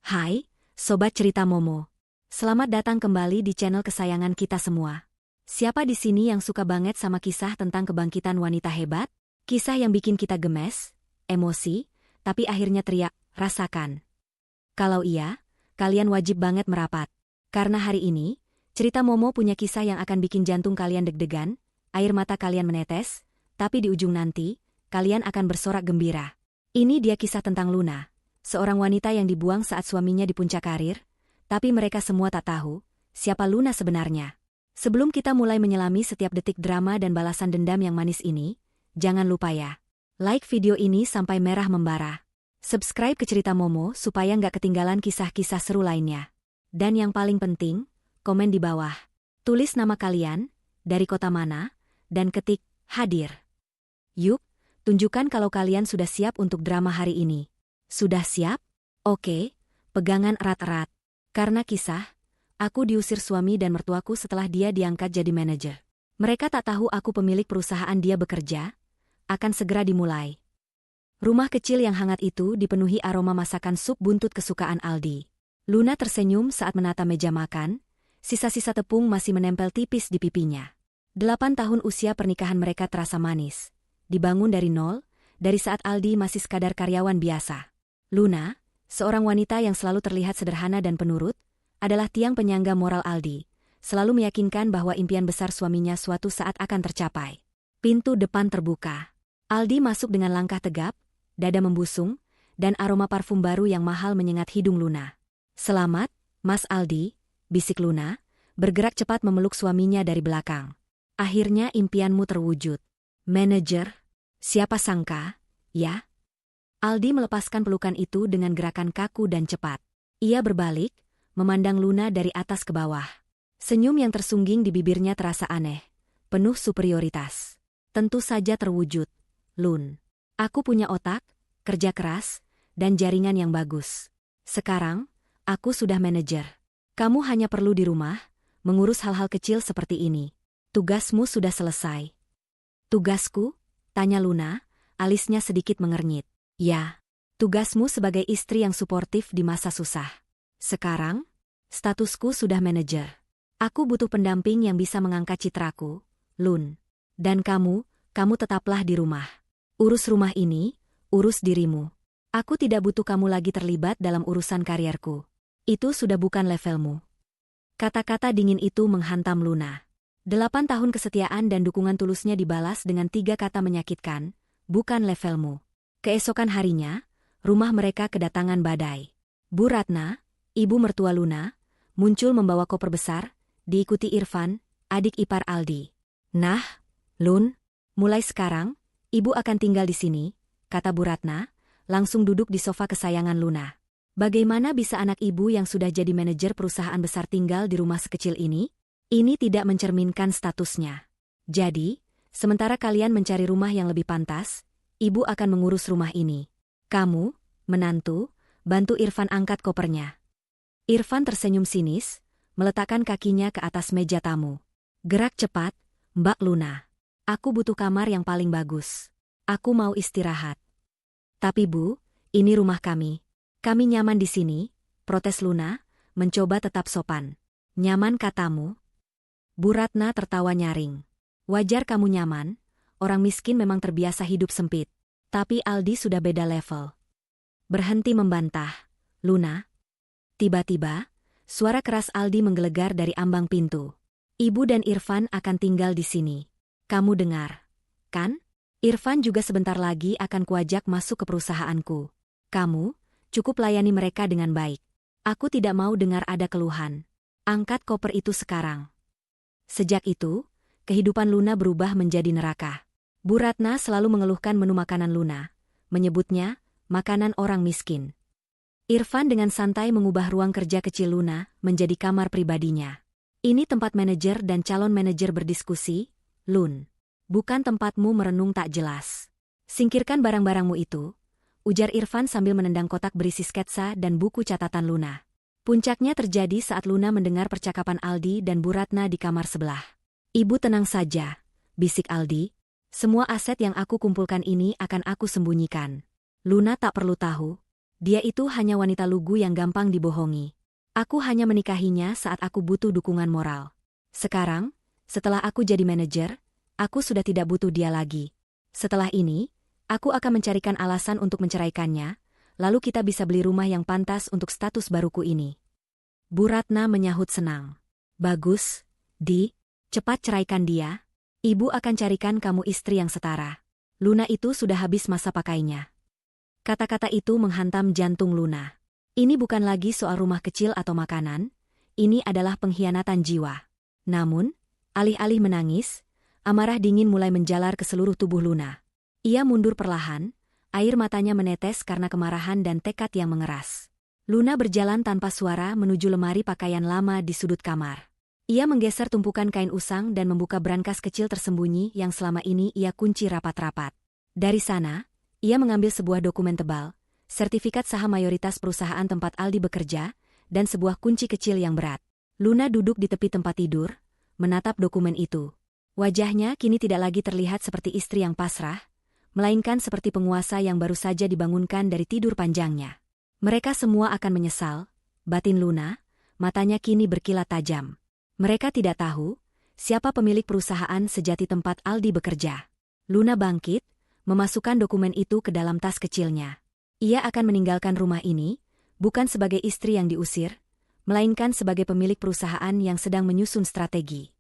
Hai, Sobat Cerita Momo. Selamat datang kembali di channel kesayangan kita semua. Siapa di sini yang suka banget sama kisah tentang kebangkitan wanita hebat? Kisah yang bikin kita gemes, emosi, tapi akhirnya teriak, rasakan. Kalau iya, kalian wajib banget merapat. Karena hari ini, Cerita Momo punya kisah yang akan bikin jantung kalian deg-degan, air mata kalian menetes, tapi di ujung nanti, kalian akan bersorak gembira. Ini dia kisah tentang Luna. Seorang wanita yang dibuang saat suaminya di puncak karir, tapi mereka semua tak tahu siapa Luna sebenarnya. Sebelum kita mulai menyelami setiap detik drama dan balasan dendam yang manis ini, jangan lupa ya, like video ini sampai merah membara. Subscribe ke Cerita Momo supaya nggak ketinggalan kisah-kisah seru lainnya. Dan yang paling penting, komen di bawah. Tulis nama kalian, dari kota mana, dan ketik, hadir. Yuk, tunjukkan kalau kalian sudah siap untuk drama hari ini. Sudah siap? Oke, pegangan erat-erat. Karena kisah, aku diusir suami dan mertuaku setelah dia diangkat jadi manajer. Mereka tak tahu aku pemilik perusahaan dia bekerja, akan segera dimulai. Rumah kecil yang hangat itu dipenuhi aroma masakan sup buntut kesukaan Aldi. Luna tersenyum saat menata meja makan, sisa-sisa tepung masih menempel tipis di pipinya. 8 tahun usia pernikahan mereka terasa manis. Dibangun dari nol, dari saat Aldi masih sekadar karyawan biasa. Luna, seorang wanita yang selalu terlihat sederhana dan penurut, adalah tiang penyangga moral Aldi, selalu meyakinkan bahwa impian besar suaminya suatu saat akan tercapai. Pintu depan terbuka. Aldi masuk dengan langkah tegap, dada membusung, dan aroma parfum baru yang mahal menyengat hidung Luna. "Selamat, Mas Aldi," bisik Luna, bergerak cepat memeluk suaminya dari belakang. "Akhirnya impianmu terwujud. Manajer? Siapa sangka, ya?" Aldi melepaskan pelukan itu dengan gerakan kaku dan cepat. Ia berbalik, memandang Luna dari atas ke bawah. Senyum yang tersungging di bibirnya terasa aneh, penuh superioritas. "Tentu saja terwujud, Lun. Aku punya otak, kerja keras, dan jaringan yang bagus. Sekarang, aku sudah manajer. Kamu hanya perlu di rumah, mengurus hal-hal kecil seperti ini. Tugasmu sudah selesai." "Tugasku?" tanya Luna, alisnya sedikit mengernyit. "Ya, tugasmu sebagai istri yang suportif di masa susah. Sekarang, statusku sudah manajer. Aku butuh pendamping yang bisa mengangkat citraku, Lun. Dan kamu tetaplah di rumah. Urus rumah ini, urus dirimu. Aku tidak butuh kamu lagi terlibat dalam urusan karierku. Itu sudah bukan levelmu." Kata-kata dingin itu menghantam Luna. 8 tahun kesetiaan dan dukungan tulusnya dibalas dengan 3 kata menyakitkan, bukan levelmu. Keesokan harinya, rumah mereka kedatangan badai. Bu Ratna, ibu mertua Luna, muncul membawa koper besar, diikuti Irfan, adik ipar Aldi. "Nah, Lun, mulai sekarang, ibu akan tinggal di sini," kata Bu Ratna, langsung duduk di sofa kesayangan Luna. "Bagaimana bisa anak ibu yang sudah jadi manajer perusahaan besar tinggal di rumah sekecil ini? Ini tidak mencerminkan statusnya. Jadi, sementara kalian mencari rumah yang lebih pantas, ibu akan mengurus rumah ini. Kamu, menantu, bantu Irfan angkat kopernya." Irfan tersenyum sinis, meletakkan kakinya ke atas meja tamu. "Gerak cepat, Mbak Luna. Aku butuh kamar yang paling bagus. Aku mau istirahat." "Tapi Bu, ini rumah kami. Kami nyaman di sini," protes Luna, mencoba tetap sopan. "Nyaman katamu?" Bu Ratna tertawa nyaring. "Wajar kamu nyaman. Orang miskin memang terbiasa hidup sempit. Tapi Aldi sudah beda level." "Berhenti membantah, Luna." Tiba-tiba, suara keras Aldi menggelegar dari ambang pintu. "Ibu dan Irfan akan tinggal di sini. Kamu dengar, kan? Irfan juga sebentar lagi akan kuajak masuk ke perusahaanku. Kamu, cukup layani mereka dengan baik. Aku tidak mau dengar ada keluhan. Angkat koper itu sekarang." Sejak itu, kehidupan Luna berubah menjadi neraka. Bu Ratna selalu mengeluhkan menu makanan Luna, menyebutnya makanan orang miskin. Irfan dengan santai mengubah ruang kerja kecil Luna menjadi kamar pribadinya. "Ini tempat manajer dan calon manajer berdiskusi, Lun. Bukan tempatmu merenung tak jelas. Singkirkan barang-barangmu itu," ujar Irfan sambil menendang kotak berisi sketsa dan buku catatan Luna. Puncaknya terjadi saat Luna mendengar percakapan Aldi dan Bu Ratna di kamar sebelah. "Ibu tenang saja," bisik Aldi. "Semua aset yang aku kumpulkan ini akan aku sembunyikan. Luna tak perlu tahu." Dia itu hanya wanita lugu yang gampang dibohongi. Aku hanya menikahinya saat aku butuh dukungan moral. Sekarang, setelah aku jadi manajer, aku sudah tidak butuh dia lagi. Setelah ini, aku akan mencarikan alasan untuk menceraikannya, lalu kita bisa beli rumah yang pantas untuk status baruku ini. Bu Ratna menyahut senang. Bagus, Di, cepat ceraikan dia. Ibu akan carikan kamu istri yang setara. Luna itu sudah habis masa pakainya. Kata-kata itu menghantam jantung Luna. Ini bukan lagi soal rumah kecil atau makanan, ini adalah pengkhianatan jiwa. Namun, alih-alih menangis, amarah dingin mulai menjalar ke seluruh tubuh Luna. Ia mundur perlahan, air matanya menetes karena kemarahan dan tekad yang mengeras. Luna berjalan tanpa suara menuju lemari pakaian lama di sudut kamar. Ia menggeser tumpukan kain usang dan membuka brankas kecil tersembunyi yang selama ini ia kunci rapat-rapat. Dari sana, ia mengambil sebuah dokumen tebal, sertifikat saham mayoritas perusahaan tempat Aldi bekerja, dan sebuah kunci kecil yang berat. Luna duduk di tepi tempat tidur, menatap dokumen itu. Wajahnya kini tidak lagi terlihat seperti istri yang pasrah, melainkan seperti penguasa yang baru saja dibangunkan dari tidur panjangnya. Mereka semua akan menyesal, batin Luna, matanya kini berkilat tajam. Mereka tidak tahu siapa pemilik perusahaan sejati tempat Aldi bekerja. Luna bangkit, memasukkan dokumen itu ke dalam tas kecilnya. Ia akan meninggalkan rumah ini, bukan sebagai istri yang diusir, melainkan sebagai pemilik perusahaan yang sedang menyusun strategi.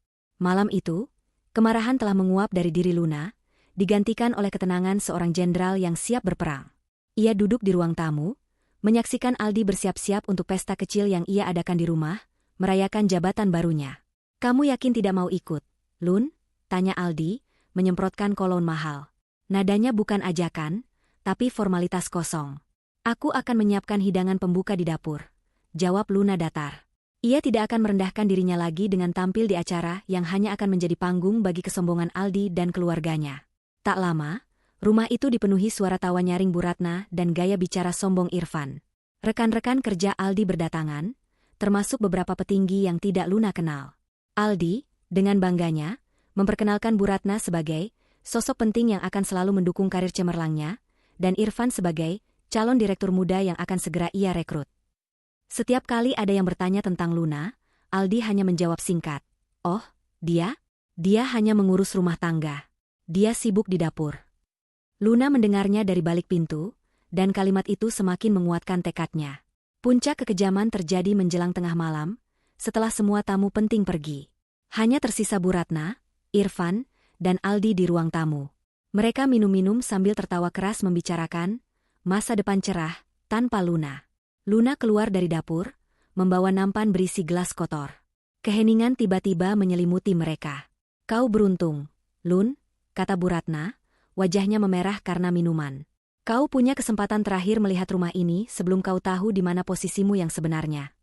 Malam itu, kemarahan telah menguap dari diri Luna, digantikan oleh ketenangan seorang jenderal yang siap berperang. Ia duduk di ruang tamu, menyaksikan Aldi bersiap-siap untuk pesta kecil yang ia adakan di rumah, merayakan jabatan barunya. "Kamu yakin tidak mau ikut, Lun?" tanya Aldi, menyemprotkan kolon mahal. Nadanya bukan ajakan, tapi formalitas kosong. "Aku akan menyiapkan hidangan pembuka di dapur," jawab Luna datar. Ia tidak akan merendahkan dirinya lagi dengan tampil di acara yang hanya akan menjadi panggung bagi kesombongan Aldi dan keluarganya. Tak lama, rumah itu dipenuhi suara tawa nyaring Bu Ratna dan gaya bicara sombong Irfan. Rekan-rekan kerja Aldi berdatangan, termasuk beberapa petinggi yang tidak Luna kenal. Aldi, dengan bangganya, memperkenalkan Bu Ratna sebagai sosok penting yang akan selalu mendukung karir cemerlangnya, dan Irfan sebagai calon direktur muda yang akan segera ia rekrut. Setiap kali ada yang bertanya tentang Luna, Aldi hanya menjawab singkat, "Oh, dia? Dia hanya mengurus rumah tangga. Dia sibuk di dapur." Luna mendengarnya dari balik pintu, dan kalimat itu semakin menguatkan tekadnya. Puncak kekejaman terjadi menjelang tengah malam, setelah semua tamu penting pergi. Hanya tersisa Bu Ratna, Irfan, dan Aldi di ruang tamu. Mereka minum-minum sambil tertawa keras membicarakan masa depan cerah tanpa Luna. Luna keluar dari dapur, membawa nampan berisi gelas kotor. Keheningan tiba-tiba menyelimuti mereka. "Kau beruntung, Lun," kata Bu Ratna, wajahnya memerah karena minuman. "Kau punya kesempatan terakhir melihat rumah ini sebelum kau tahu di mana posisimu yang sebenarnya."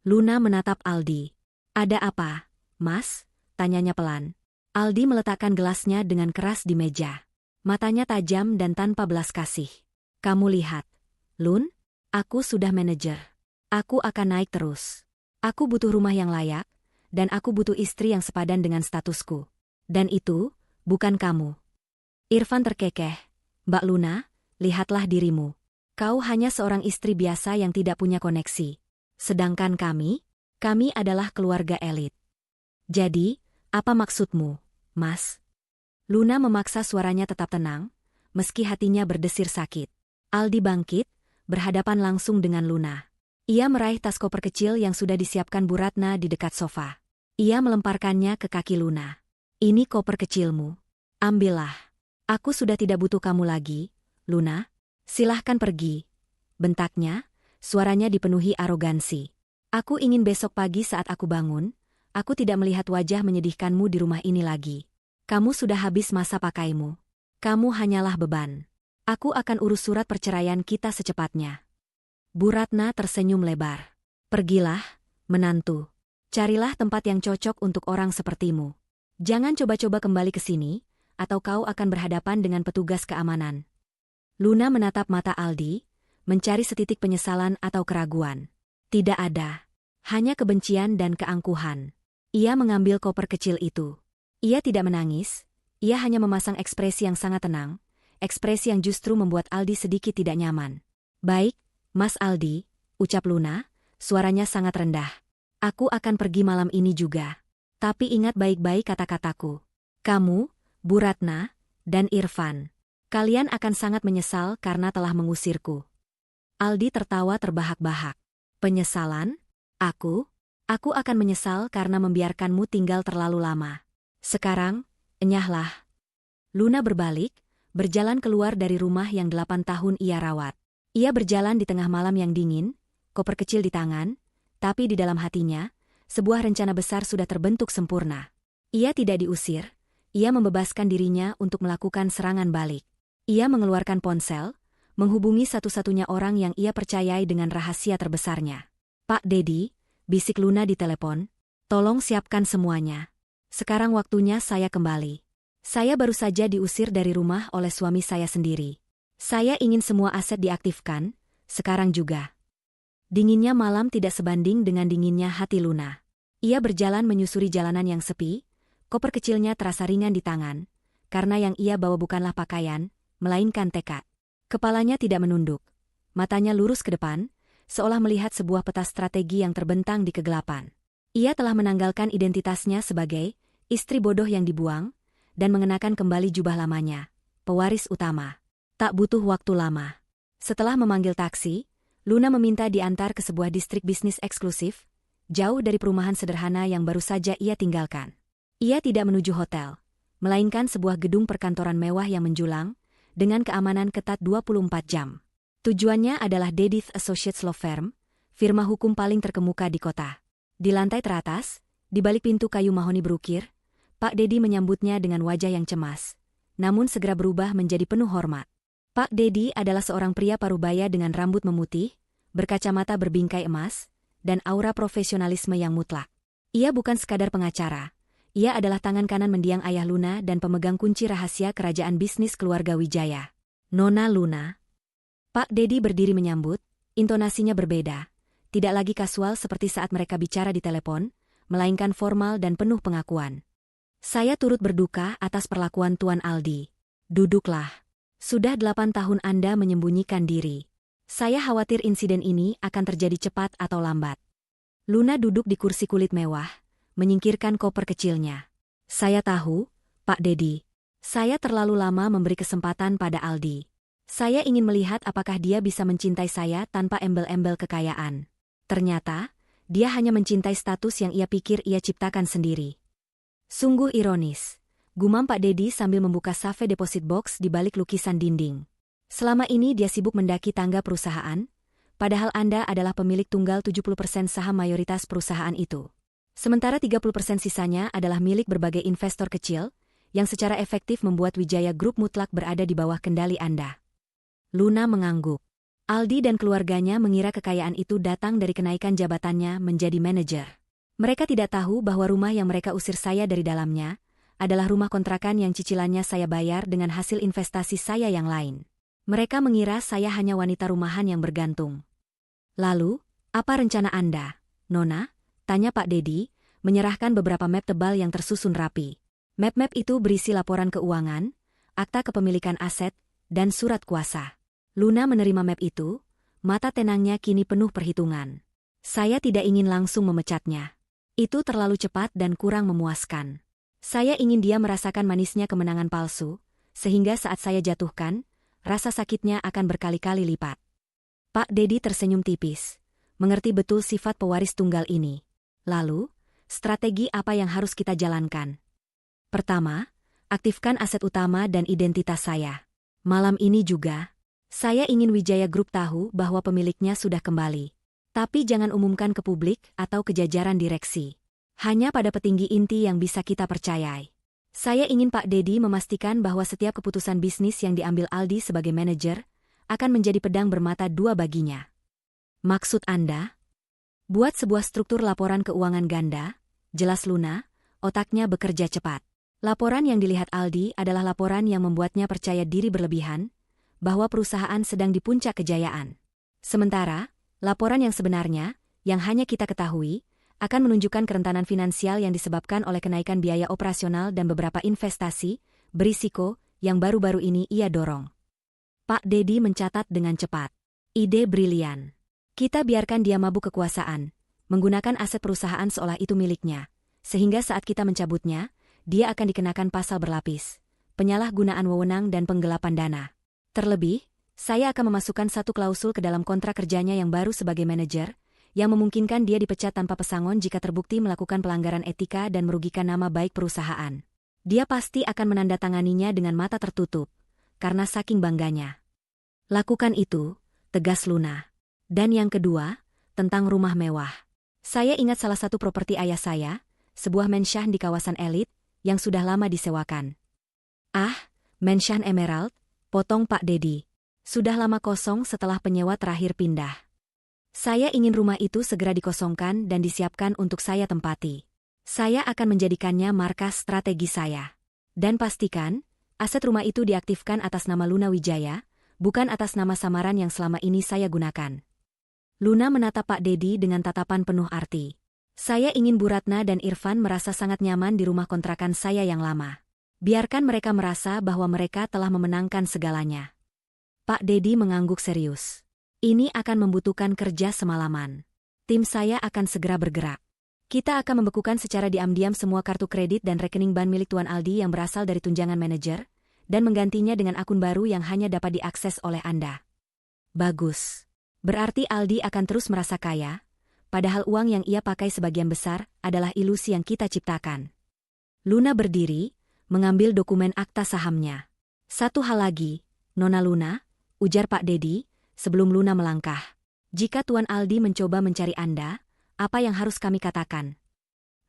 Luna menatap Aldi. "Ada apa, Mas?" tanyanya pelan. Aldi meletakkan gelasnya dengan keras di meja. Matanya tajam dan tanpa belas kasih. "Kamu lihat, Lun, aku sudah manajer. Aku akan naik terus. Aku butuh rumah yang layak, dan aku butuh istri yang sepadan dengan statusku. Dan itu, bukan kamu." Irfan terkekeh. "Mbak Luna, lihatlah dirimu. Kau hanya seorang istri biasa yang tidak punya koneksi. Sedangkan kami adalah keluarga elit. Jadi, apa maksudmu, Mas?" Luna memaksa suaranya tetap tenang, meski hatinya berdesir sakit. Aldi bangkit, berhadapan langsung dengan Luna. Ia meraih tas koper kecil yang sudah disiapkan Bu Ratna di dekat sofa. Ia melemparkannya ke kaki Luna. "Ini koper kecilmu. Ambillah. Aku sudah tidak butuh kamu lagi, Luna. Silahkan pergi," bentaknya, suaranya dipenuhi arogansi. "Aku ingin besok pagi saat aku bangun, aku tidak melihat wajah menyedihkanmu di rumah ini lagi. Kamu sudah habis masa pakaimu. Kamu hanyalah beban. Aku akan urus surat perceraian kita secepatnya." Bu Ratna tersenyum lebar. "Pergilah, menantu. Carilah tempat yang cocok untuk orang sepertimu. Jangan coba-coba kembali ke sini, atau kau akan berhadapan dengan petugas keamanan." Luna menatap mata Aldi, mencari setitik penyesalan atau keraguan. Tidak ada. Hanya kebencian dan keangkuhan. Ia mengambil koper kecil itu. Ia tidak menangis, ia hanya memasang ekspresi yang sangat tenang, ekspresi yang justru membuat Aldi sedikit tidak nyaman. "Baik, Mas Aldi, ucap Luna, suaranya sangat rendah. Aku akan pergi malam ini juga. Tapi ingat baik-baik kata-kataku. Kamu, Bu Ratna, dan Irfan. Kalian akan sangat menyesal karena telah mengusirku. Aldi tertawa terbahak-bahak. Penyesalan? Aku? Aku akan menyesal karena membiarkanmu tinggal terlalu lama. Sekarang, enyahlah. Luna berbalik, berjalan keluar dari rumah yang 8 tahun ia rawat. Ia berjalan di tengah malam yang dingin, koper kecil di tangan, tapi di dalam hatinya, sebuah rencana besar sudah terbentuk sempurna. Ia tidak diusir, ia membebaskan dirinya untuk melakukan serangan balik. Ia mengeluarkan ponsel, menghubungi satu-satunya orang yang ia percayai dengan rahasia terbesarnya. Pak Dedi, bisik Luna di telepon, tolong siapkan semuanya. Sekarang waktunya saya kembali. Saya baru saja diusir dari rumah oleh suami saya sendiri. Saya ingin semua aset diaktifkan, sekarang juga. Dinginnya malam tidak sebanding dengan dinginnya hati Luna. Ia berjalan menyusuri jalanan yang sepi, koper kecilnya terasa ringan di tangan, karena yang ia bawa bukanlah pakaian, melainkan tekad. Kepalanya tidak menunduk. Matanya lurus ke depan, seolah melihat sebuah peta strategi yang terbentang di kegelapan. Ia telah menanggalkan identitasnya sebagai istri bodoh yang dibuang, dan mengenakan kembali jubah lamanya, pewaris utama. Tak butuh waktu lama. Setelah memanggil taksi, Luna meminta diantar ke sebuah distrik bisnis eksklusif, jauh dari perumahan sederhana yang baru saja ia tinggalkan. Ia tidak menuju hotel, melainkan sebuah gedung perkantoran mewah yang menjulang, dengan keamanan ketat 24 jam. Tujuannya adalah Dedith Associates Law Firm, firma hukum paling terkemuka di kota. Di lantai teratas, di balik pintu kayu mahoni berukir, Pak Dedi menyambutnya dengan wajah yang cemas, namun segera berubah menjadi penuh hormat. Pak Dedi adalah seorang pria parubaya dengan rambut memutih, berkacamata berbingkai emas, dan aura profesionalisme yang mutlak. Ia bukan sekadar pengacara. Ia adalah tangan kanan mendiang ayah Luna dan pemegang kunci rahasia kerajaan bisnis keluarga Wijaya. Nona Luna. Pak Dedi berdiri menyambut, intonasinya berbeda. Tidak lagi kasual seperti saat mereka bicara di telepon, melainkan formal dan penuh pengakuan. Saya turut berduka atas perlakuan Tuan Aldi. Duduklah. Sudah 8 tahun Anda menyembunyikan diri. Saya khawatir insiden ini akan terjadi cepat atau lambat. Luna duduk di kursi kulit mewah, menyingkirkan koper kecilnya. Saya tahu, Pak Dedi. Saya terlalu lama memberi kesempatan pada Aldi. Saya ingin melihat apakah dia bisa mencintai saya tanpa embel-embel kekayaan. Ternyata, dia hanya mencintai status yang ia pikir ia ciptakan sendiri. Sungguh ironis, gumam Pak Dedi sambil membuka save deposit box di balik lukisan dinding. Selama ini dia sibuk mendaki tangga perusahaan, padahal Anda adalah pemilik tunggal 70% saham mayoritas perusahaan itu. Sementara 30% sisanya adalah milik berbagai investor kecil, yang secara efektif membuat Wijaya Group mutlak berada di bawah kendali Anda. Luna mengangguk. Aldi dan keluarganya mengira kekayaan itu datang dari kenaikan jabatannya menjadi manajer. Mereka tidak tahu bahwa rumah yang mereka usir saya dari dalamnya adalah rumah kontrakan yang cicilannya saya bayar dengan hasil investasi saya yang lain. Mereka mengira saya hanya wanita rumahan yang bergantung. Lalu, apa rencana Anda, Nona? Tanya Pak Dedi, menyerahkan beberapa map tebal yang tersusun rapi. Map-map itu berisi laporan keuangan, akta kepemilikan aset, dan surat kuasa. Luna menerima map itu, mata tenangnya kini penuh perhitungan. Saya tidak ingin langsung memecatnya. Itu terlalu cepat dan kurang memuaskan. Saya ingin dia merasakan manisnya kemenangan palsu, sehingga saat saya jatuhkan, rasa sakitnya akan berkali-kali lipat. Pak Dedi tersenyum tipis, mengerti betul sifat pewaris tunggal ini. Lalu, strategi apa yang harus kita jalankan? Pertama, aktifkan aset utama dan identitas saya. Malam ini juga, saya ingin Wijaya Group tahu bahwa pemiliknya sudah kembali. Tapi jangan umumkan ke publik atau ke jajaran direksi. Hanya pada petinggi inti yang bisa kita percayai. Saya ingin Pak Dedi memastikan bahwa setiap keputusan bisnis yang diambil Aldi sebagai manajer akan menjadi pedang bermata dua baginya. Maksud Anda? Buat sebuah struktur laporan keuangan ganda, jelas Luna, otaknya bekerja cepat. Laporan yang dilihat Aldi adalah laporan yang membuatnya percaya diri berlebihan, bahwa perusahaan sedang di puncak kejayaan. Sementara, laporan yang sebenarnya, yang hanya kita ketahui, akan menunjukkan kerentanan finansial yang disebabkan oleh kenaikan biaya operasional dan beberapa investasi, berisiko, yang baru-baru ini ia dorong. Pak Dedi mencatat dengan cepat. Ide brilian. Kita biarkan dia mabuk kekuasaan, menggunakan aset perusahaan seolah itu miliknya, sehingga saat kita mencabutnya, dia akan dikenakan pasal berlapis, penyalahgunaan wewenang dan penggelapan dana. Terlebih, saya akan memasukkan satu klausul ke dalam kontrak kerjanya yang baru sebagai manajer, yang memungkinkan dia dipecat tanpa pesangon jika terbukti melakukan pelanggaran etika dan merugikan nama baik perusahaan. Dia pasti akan menandatanganinya dengan mata tertutup, karena saking bangganya. Lakukan itu, tegas Luna. Dan yang kedua, tentang rumah mewah. Saya ingat salah satu properti ayah saya, sebuah mansion di kawasan elit, yang sudah lama disewakan. Ah, mansion Emerald, potong Pak Dedi. Sudah lama kosong setelah penyewa terakhir pindah. Saya ingin rumah itu segera dikosongkan dan disiapkan untuk saya tempati. Saya akan menjadikannya markas strategi saya. Dan pastikan, aset rumah itu diaktifkan atas nama Luna Wijaya, bukan atas nama samaran yang selama ini saya gunakan. Luna menatap Pak Dedi dengan tatapan penuh arti. Saya ingin Bu Ratna dan Irfan merasa sangat nyaman di rumah kontrakan saya yang lama. Biarkan mereka merasa bahwa mereka telah memenangkan segalanya. Pak Dedi mengangguk serius. Ini akan membutuhkan kerja semalaman. Tim saya akan segera bergerak. Kita akan membekukan secara diam-diam semua kartu kredit dan rekening bank milik Tuan Aldi yang berasal dari tunjangan manajer, dan menggantinya dengan akun baru yang hanya dapat diakses oleh Anda. Bagus. Berarti Aldi akan terus merasa kaya, padahal uang yang ia pakai sebagian besar adalah ilusi yang kita ciptakan. Luna berdiri, mengambil dokumen akta sahamnya. Satu hal lagi, Nona Luna, ujar Pak Dedi, sebelum Luna melangkah. Jika Tuan Aldi mencoba mencari Anda, apa yang harus kami katakan?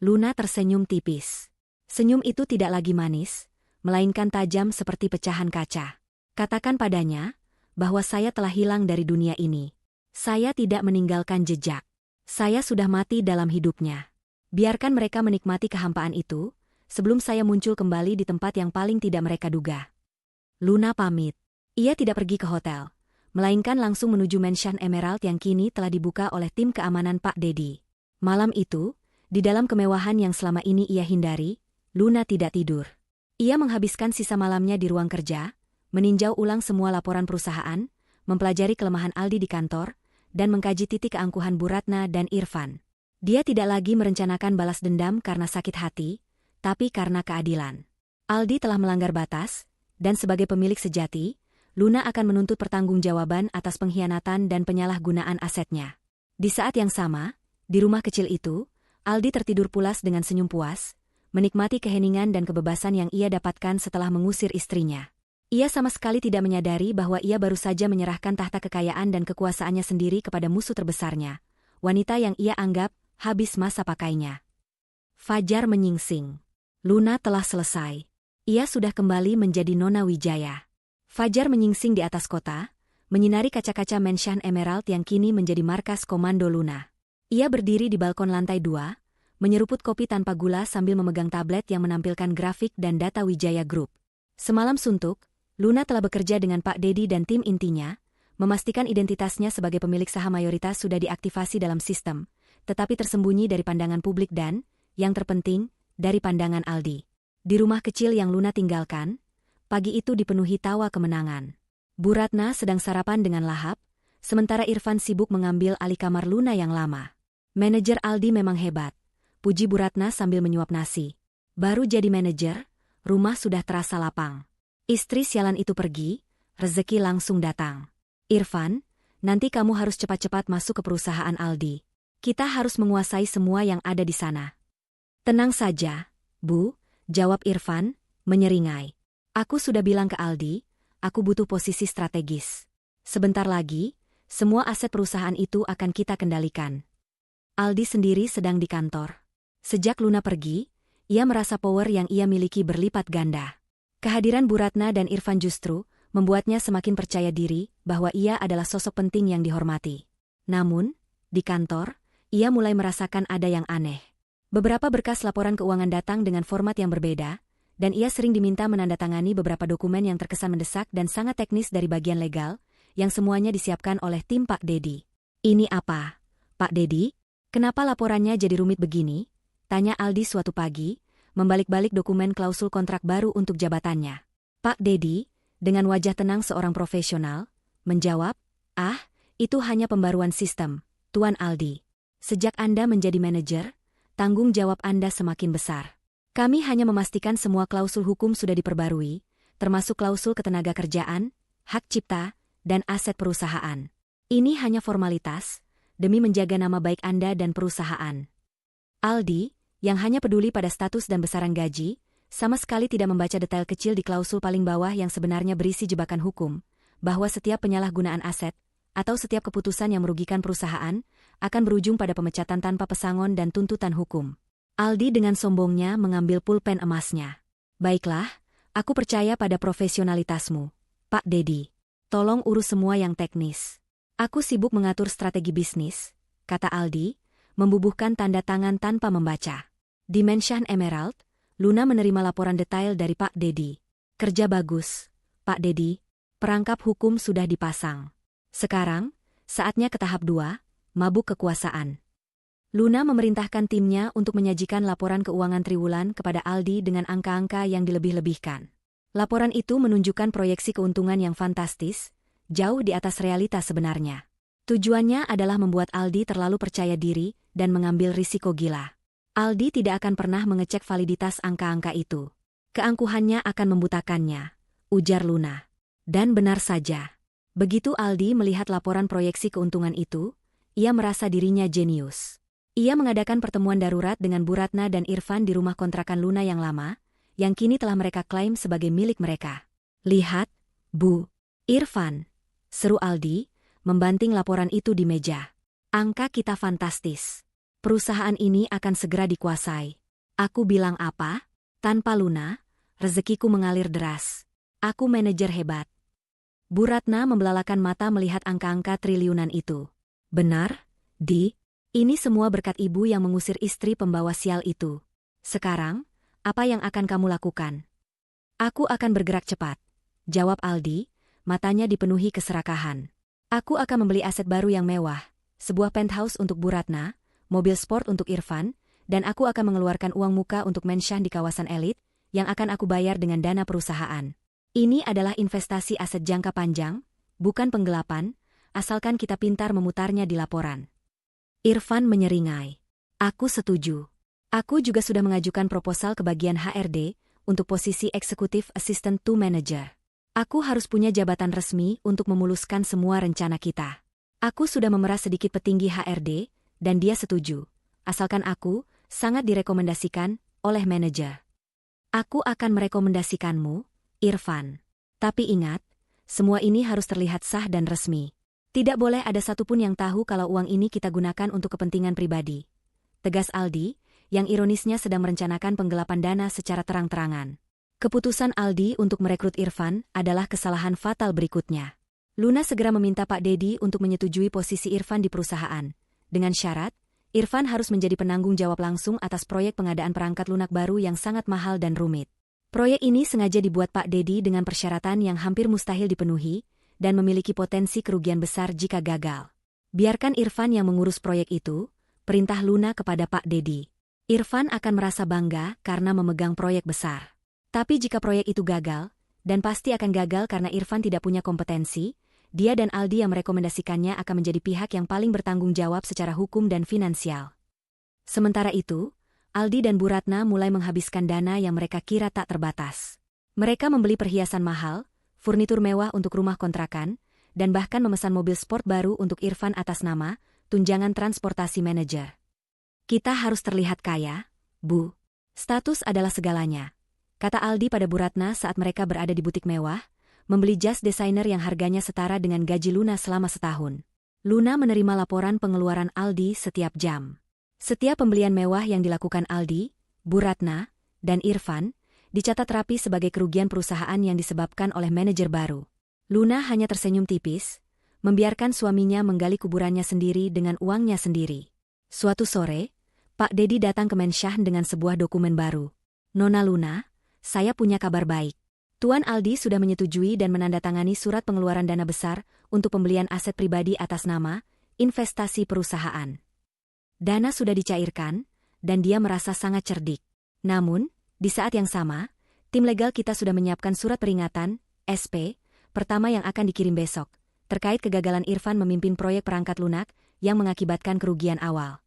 Luna tersenyum tipis. Senyum itu tidak lagi manis, melainkan tajam seperti pecahan kaca. Katakan padanya, bahwa saya telah hilang dari dunia ini. Saya tidak meninggalkan jejak. Saya sudah mati dalam hidupnya. Biarkan mereka menikmati kehampaan itu, sebelum saya muncul kembali di tempat yang paling tidak mereka duga. Luna pamit. Ia tidak pergi ke hotel, melainkan langsung menuju mansion Emerald yang kini telah dibuka oleh tim keamanan Pak Dedi. Malam itu, di dalam kemewahan yang selama ini ia hindari, Luna tidak tidur. Ia menghabiskan sisa malamnya di ruang kerja, meninjau ulang semua laporan perusahaan, mempelajari kelemahan Aldi di kantor, dan mengkaji titik keangkuhan Bu Ratna dan Irfan. Dia tidak lagi merencanakan balas dendam karena sakit hati, tapi karena keadilan. Aldi telah melanggar batas, dan sebagai pemilik sejati, Luna akan menuntut pertanggungjawaban atas pengkhianatan dan penyalahgunaan asetnya. Di saat yang sama, di rumah kecil itu, Aldi tertidur pulas dengan senyum puas, menikmati keheningan dan kebebasan yang ia dapatkan setelah mengusir istrinya. Ia sama sekali tidak menyadari bahwa ia baru saja menyerahkan tahta kekayaan dan kekuasaannya sendiri kepada musuh terbesarnya, wanita yang ia anggap habis masa pakainya. Fajar menyingsing. Luna telah selesai. Ia sudah kembali menjadi Nona Wijaya. Fajar menyingsing di atas kota, menyinari kaca-kaca mansion Emerald yang kini menjadi markas komando Luna. Ia berdiri di balkon lantai 2, menyeruput kopi tanpa gula sambil memegang tablet yang menampilkan grafik dan data Wijaya Group. Semalam suntuk, Luna telah bekerja dengan Pak Dedi dan tim intinya, memastikan identitasnya sebagai pemilik saham mayoritas sudah diaktifasi dalam sistem, tetapi tersembunyi dari pandangan publik dan, yang terpenting, dari pandangan Aldi. Di rumah kecil yang Luna tinggalkan, pagi itu dipenuhi tawa kemenangan. Bu Ratna sedang sarapan dengan lahap, sementara Irfan sibuk mengambil alih kamar Luna yang lama. Manajer Aldi memang hebat, puji Bu Ratna sambil menyuap nasi. Baru jadi manajer, rumah sudah terasa lapang. Istri sialan itu pergi, rezeki langsung datang. Irfan, nanti kamu harus cepat-cepat masuk ke perusahaan Aldi. Kita harus menguasai semua yang ada di sana. Tenang saja, Bu, jawab Irfan, menyeringai. Aku sudah bilang ke Aldi, aku butuh posisi strategis. Sebentar lagi, semua aset perusahaan itu akan kita kendalikan. Aldi sendiri sedang di kantor. Sejak Luna pergi, ia merasa power yang ia miliki berlipat ganda. Kehadiran Bu Ratna dan Irfan justru membuatnya semakin percaya diri bahwa ia adalah sosok penting yang dihormati. Namun, di kantor, ia mulai merasakan ada yang aneh. Beberapa berkas laporan keuangan datang dengan format yang berbeda, dan ia sering diminta menandatangani beberapa dokumen yang terkesan mendesak dan sangat teknis dari bagian legal, yang semuanya disiapkan oleh tim Pak Dedi. Ini apa, Pak Dedi? Kenapa laporannya jadi rumit begini? Tanya Aldi suatu pagi, membalik-balik dokumen klausul kontrak baru untuk jabatannya. Pak Dedi, dengan wajah tenang seorang profesional, menjawab, Itu hanya pembaruan sistem, Tuan Aldi. Sejak Anda menjadi manajer, tanggung jawab Anda semakin besar. Kami hanya memastikan semua klausul hukum sudah diperbarui, termasuk klausul ketenagakerjaan, hak cipta, dan aset perusahaan. Ini hanya formalitas, demi menjaga nama baik Anda dan perusahaan. Aldi, yang hanya peduli pada status dan besaran gaji, sama sekali tidak membaca detail kecil di klausul paling bawah yang sebenarnya berisi jebakan hukum, bahwa setiap penyalahgunaan aset, atau setiap keputusan yang merugikan perusahaan, akan berujung pada pemecatan tanpa pesangon dan tuntutan hukum. Aldi dengan sombongnya mengambil pulpen emasnya. Baiklah, aku percaya pada profesionalitasmu, Pak Dedi. Tolong urus semua yang teknis. Aku sibuk mengatur strategi bisnis, kata Aldi, membubuhkan tanda tangan tanpa membaca. Di Mansion Emerald, Luna menerima laporan detail dari Pak Dedi. Kerja bagus, Pak Dedi. Perangkap hukum sudah dipasang. Sekarang, saatnya ke tahap 2, mabuk kekuasaan. Luna memerintahkan timnya untuk menyajikan laporan keuangan triwulan kepada Aldi dengan angka-angka yang dilebih-lebihkan. Laporan itu menunjukkan proyeksi keuntungan yang fantastis, jauh di atas realitas sebenarnya. Tujuannya adalah membuat Aldi terlalu percaya diri dan mengambil risiko gila. Aldi tidak akan pernah mengecek validitas angka-angka itu. Keangkuhannya akan membutakannya, ujar Luna. Dan benar saja. Begitu Aldi melihat laporan proyeksi keuntungan itu, ia merasa dirinya jenius. Ia mengadakan pertemuan darurat dengan Bu Ratna dan Irfan di rumah kontrakan Luna yang lama, yang kini telah mereka klaim sebagai milik mereka. Lihat, Bu. Irfan, seru Aldi, membanting laporan itu di meja. Angka kita fantastis. Perusahaan ini akan segera dikuasai. Aku bilang apa? Tanpa Luna, rezekiku mengalir deras. Aku manajer hebat. Bu Ratna membelalakan mata melihat angka-angka triliunan itu. Benar, Di. Ini semua berkat ibu yang mengusir istri pembawa sial itu. Sekarang, apa yang akan kamu lakukan? Aku akan bergerak cepat, jawab Aldi, matanya dipenuhi keserakahan. Aku akan membeli aset baru yang mewah, sebuah penthouse untuk Bu Ratna, mobil sport untuk Irfan, dan aku akan mengeluarkan uang muka untuk mansion di kawasan elit, yang akan aku bayar dengan dana perusahaan. Ini adalah investasi aset jangka panjang, bukan penggelapan, asalkan kita pintar memutarnya di laporan. Irfan menyeringai. Aku setuju. Aku juga sudah mengajukan proposal ke bagian HRD untuk posisi Executive Assistant to Manager. Aku harus punya jabatan resmi untuk memuluskan semua rencana kita. Aku sudah memeras sedikit petinggi HRD, dan dia setuju, asalkan aku sangat direkomendasikan oleh manajer. Aku akan merekomendasikanmu, Irfan. Tapi ingat, semua ini harus terlihat sah dan resmi. Tidak boleh ada satupun yang tahu kalau uang ini kita gunakan untuk kepentingan pribadi. Tegas Aldi, yang ironisnya sedang merencanakan penggelapan dana secara terang-terangan. Keputusan Aldi untuk merekrut Irfan adalah kesalahan fatal berikutnya. Luna segera meminta Pak Dedi untuk menyetujui posisi Irfan di perusahaan. Dengan syarat, Irfan harus menjadi penanggung jawab langsung atas proyek pengadaan perangkat lunak baru yang sangat mahal dan rumit. Proyek ini sengaja dibuat Pak Dedi dengan persyaratan yang hampir mustahil dipenuhi dan memiliki potensi kerugian besar jika gagal. Biarkan Irfan yang mengurus proyek itu, perintah Luna kepada Pak Dedi. Irfan akan merasa bangga karena memegang proyek besar. Tapi jika proyek itu gagal, dan pasti akan gagal karena Irfan tidak punya kompetensi, dia dan Aldi yang merekomendasikannya akan menjadi pihak yang paling bertanggung jawab secara hukum dan finansial. Sementara itu, Aldi dan Bu Ratna mulai menghabiskan dana yang mereka kira tak terbatas. Mereka membeli perhiasan mahal, furnitur mewah untuk rumah kontrakan, dan bahkan memesan mobil sport baru untuk Irfan atas nama tunjangan transportasi manajer. Kita harus terlihat kaya, Bu. Status adalah segalanya, kata Aldi pada Bu Ratna saat mereka berada di butik mewah, membeli jas desainer yang harganya setara dengan gaji Luna selama setahun. Luna menerima laporan pengeluaran Aldi setiap jam. Setiap pembelian mewah yang dilakukan Aldi, Bu Ratna, dan Irfan, dicatat rapi sebagai kerugian perusahaan yang disebabkan oleh manajer baru. Luna hanya tersenyum tipis, membiarkan suaminya menggali kuburannya sendiri dengan uangnya sendiri. Suatu sore, Pak Dedi datang ke Mansion dengan sebuah dokumen baru. Nona Luna, saya punya kabar baik. Tuan Aldi sudah menyetujui dan menandatangani surat pengeluaran dana besar untuk pembelian aset pribadi atas nama investasi perusahaan. Dana sudah dicairkan, dan dia merasa sangat cerdik. Namun, di saat yang sama, tim legal kita sudah menyiapkan surat peringatan, SP, pertama yang akan dikirim besok, terkait kegagalan Irfan memimpin proyek perangkat lunak yang mengakibatkan kerugian awal.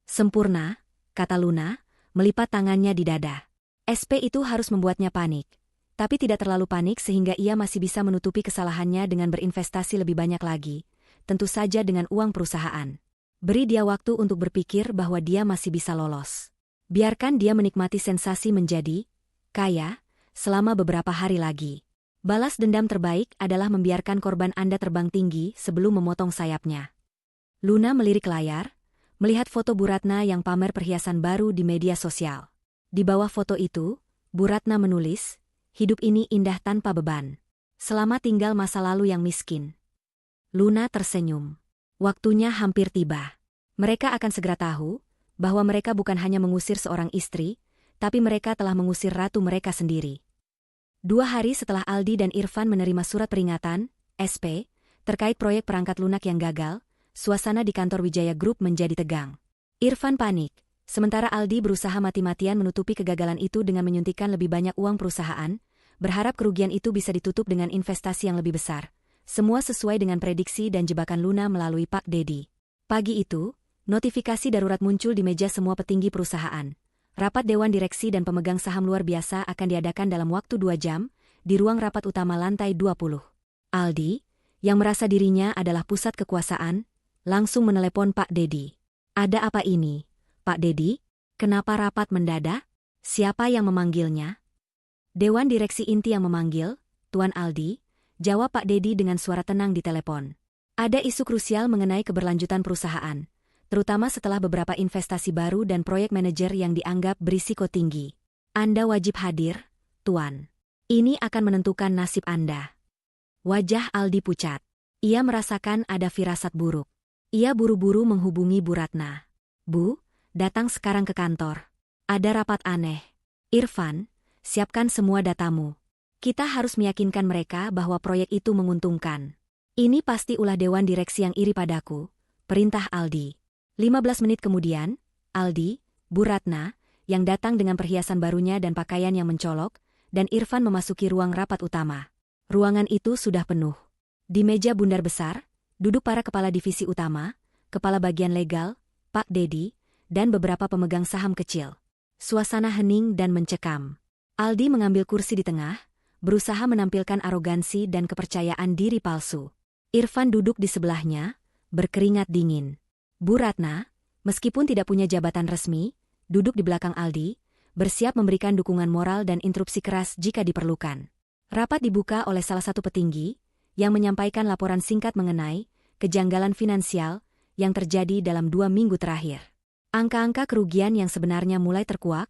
Sempurna, kata Luna, melipat tangannya di dada. SP itu harus membuatnya panik. Tapi tidak terlalu panik sehingga ia masih bisa menutupi kesalahannya dengan berinvestasi lebih banyak lagi, tentu saja dengan uang perusahaan. Beri dia waktu untuk berpikir bahwa dia masih bisa lolos. Biarkan dia menikmati sensasi menjadi kaya selama beberapa hari lagi. Balas dendam terbaik adalah membiarkan korban Anda terbang tinggi sebelum memotong sayapnya. Luna melirik layar, melihat foto Bu Ratna yang pamer perhiasan baru di media sosial. Di bawah foto itu, Bu Ratna menulis, "Hidup ini indah tanpa beban. Selamat tinggal masa lalu yang miskin." Luna tersenyum. Waktunya hampir tiba. Mereka akan segera tahu bahwa mereka bukan hanya mengusir seorang istri, tapi mereka telah mengusir ratu mereka sendiri. 2 hari setelah Aldi dan Irfan menerima surat peringatan, SP, terkait proyek perangkat lunak yang gagal, suasana di kantor Wijaya Group menjadi tegang. Irfan panik, sementara Aldi berusaha mati-matian menutupi kegagalan itu dengan menyuntikkan lebih banyak uang perusahaan, berharap kerugian itu bisa ditutup dengan investasi yang lebih besar. Semua sesuai dengan prediksi dan jebakan Luna melalui Pak Dedi. Pagi itu, notifikasi darurat muncul di meja semua petinggi perusahaan. Rapat Dewan Direksi dan pemegang saham luar biasa akan diadakan dalam waktu 2 jam, di ruang rapat utama lantai 20. Aldi, yang merasa dirinya adalah pusat kekuasaan, langsung menelepon Pak Dedi. "Ada apa ini, Pak Dedi? Kenapa rapat mendadak? Siapa yang memanggilnya?" "Dewan Direksi inti yang memanggil, Tuan Aldi," jawab Pak Dedi dengan suara tenang di telepon. "Ada isu krusial mengenai keberlanjutan perusahaan, terutama setelah beberapa investasi baru dan proyek manajer yang dianggap berisiko tinggi. Anda wajib hadir, Tuan. Ini akan menentukan nasib Anda." Wajah Aldi pucat. Ia merasakan ada firasat buruk. Ia buru-buru menghubungi Bu Ratna. "Bu, datang sekarang ke kantor. Ada rapat aneh. Irfan, siapkan semua datamu. Kita harus meyakinkan mereka bahwa proyek itu menguntungkan." "Ini pasti ulah Dewan Direksi yang iri padaku," perintah Aldi. 15 menit kemudian, Aldi, Bu Ratna, yang datang dengan perhiasan barunya dan pakaian yang mencolok, dan Irfan memasuki ruang rapat utama. Ruangan itu sudah penuh. Di meja bundar besar, duduk para kepala divisi utama, kepala bagian legal, Pak Dedi, dan beberapa pemegang saham kecil. Suasana hening dan mencekam. Aldi mengambil kursi di tengah, berusaha menampilkan arogansi dan kepercayaan diri palsu. Irfan duduk di sebelahnya, berkeringat dingin. Bu Ratna, meskipun tidak punya jabatan resmi, duduk di belakang Aldi, bersiap memberikan dukungan moral dan instruksi keras jika diperlukan. Rapat dibuka oleh salah satu petinggi, yang menyampaikan laporan singkat mengenai kejanggalan finansial yang terjadi dalam 2 minggu terakhir. Angka-angka kerugian yang sebenarnya mulai terkuak,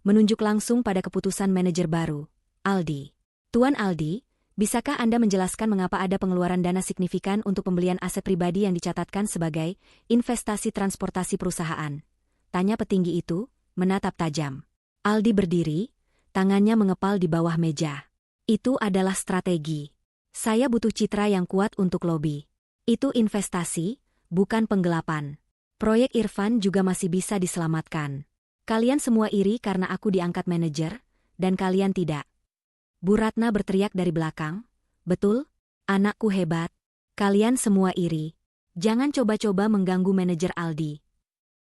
menunjuk langsung pada keputusan manajer baru, Aldi. "Tuan Aldi, bisakah Anda menjelaskan mengapa ada pengeluaran dana signifikan untuk pembelian aset pribadi yang dicatatkan sebagai investasi transportasi perusahaan?" tanya petinggi itu, menatap tajam. Aldi berdiri, tangannya mengepal di bawah meja. "Itu adalah strategi. Saya butuh citra yang kuat untuk lobi. Itu investasi, bukan penggelapan. Proyek Irfan juga masih bisa diselamatkan. Kalian semua iri karena aku diangkat manajer, dan kalian tidak." Bu Ratna berteriak dari belakang, "Betul, anakku hebat. Kalian semua iri. Jangan coba-coba mengganggu manajer Aldi."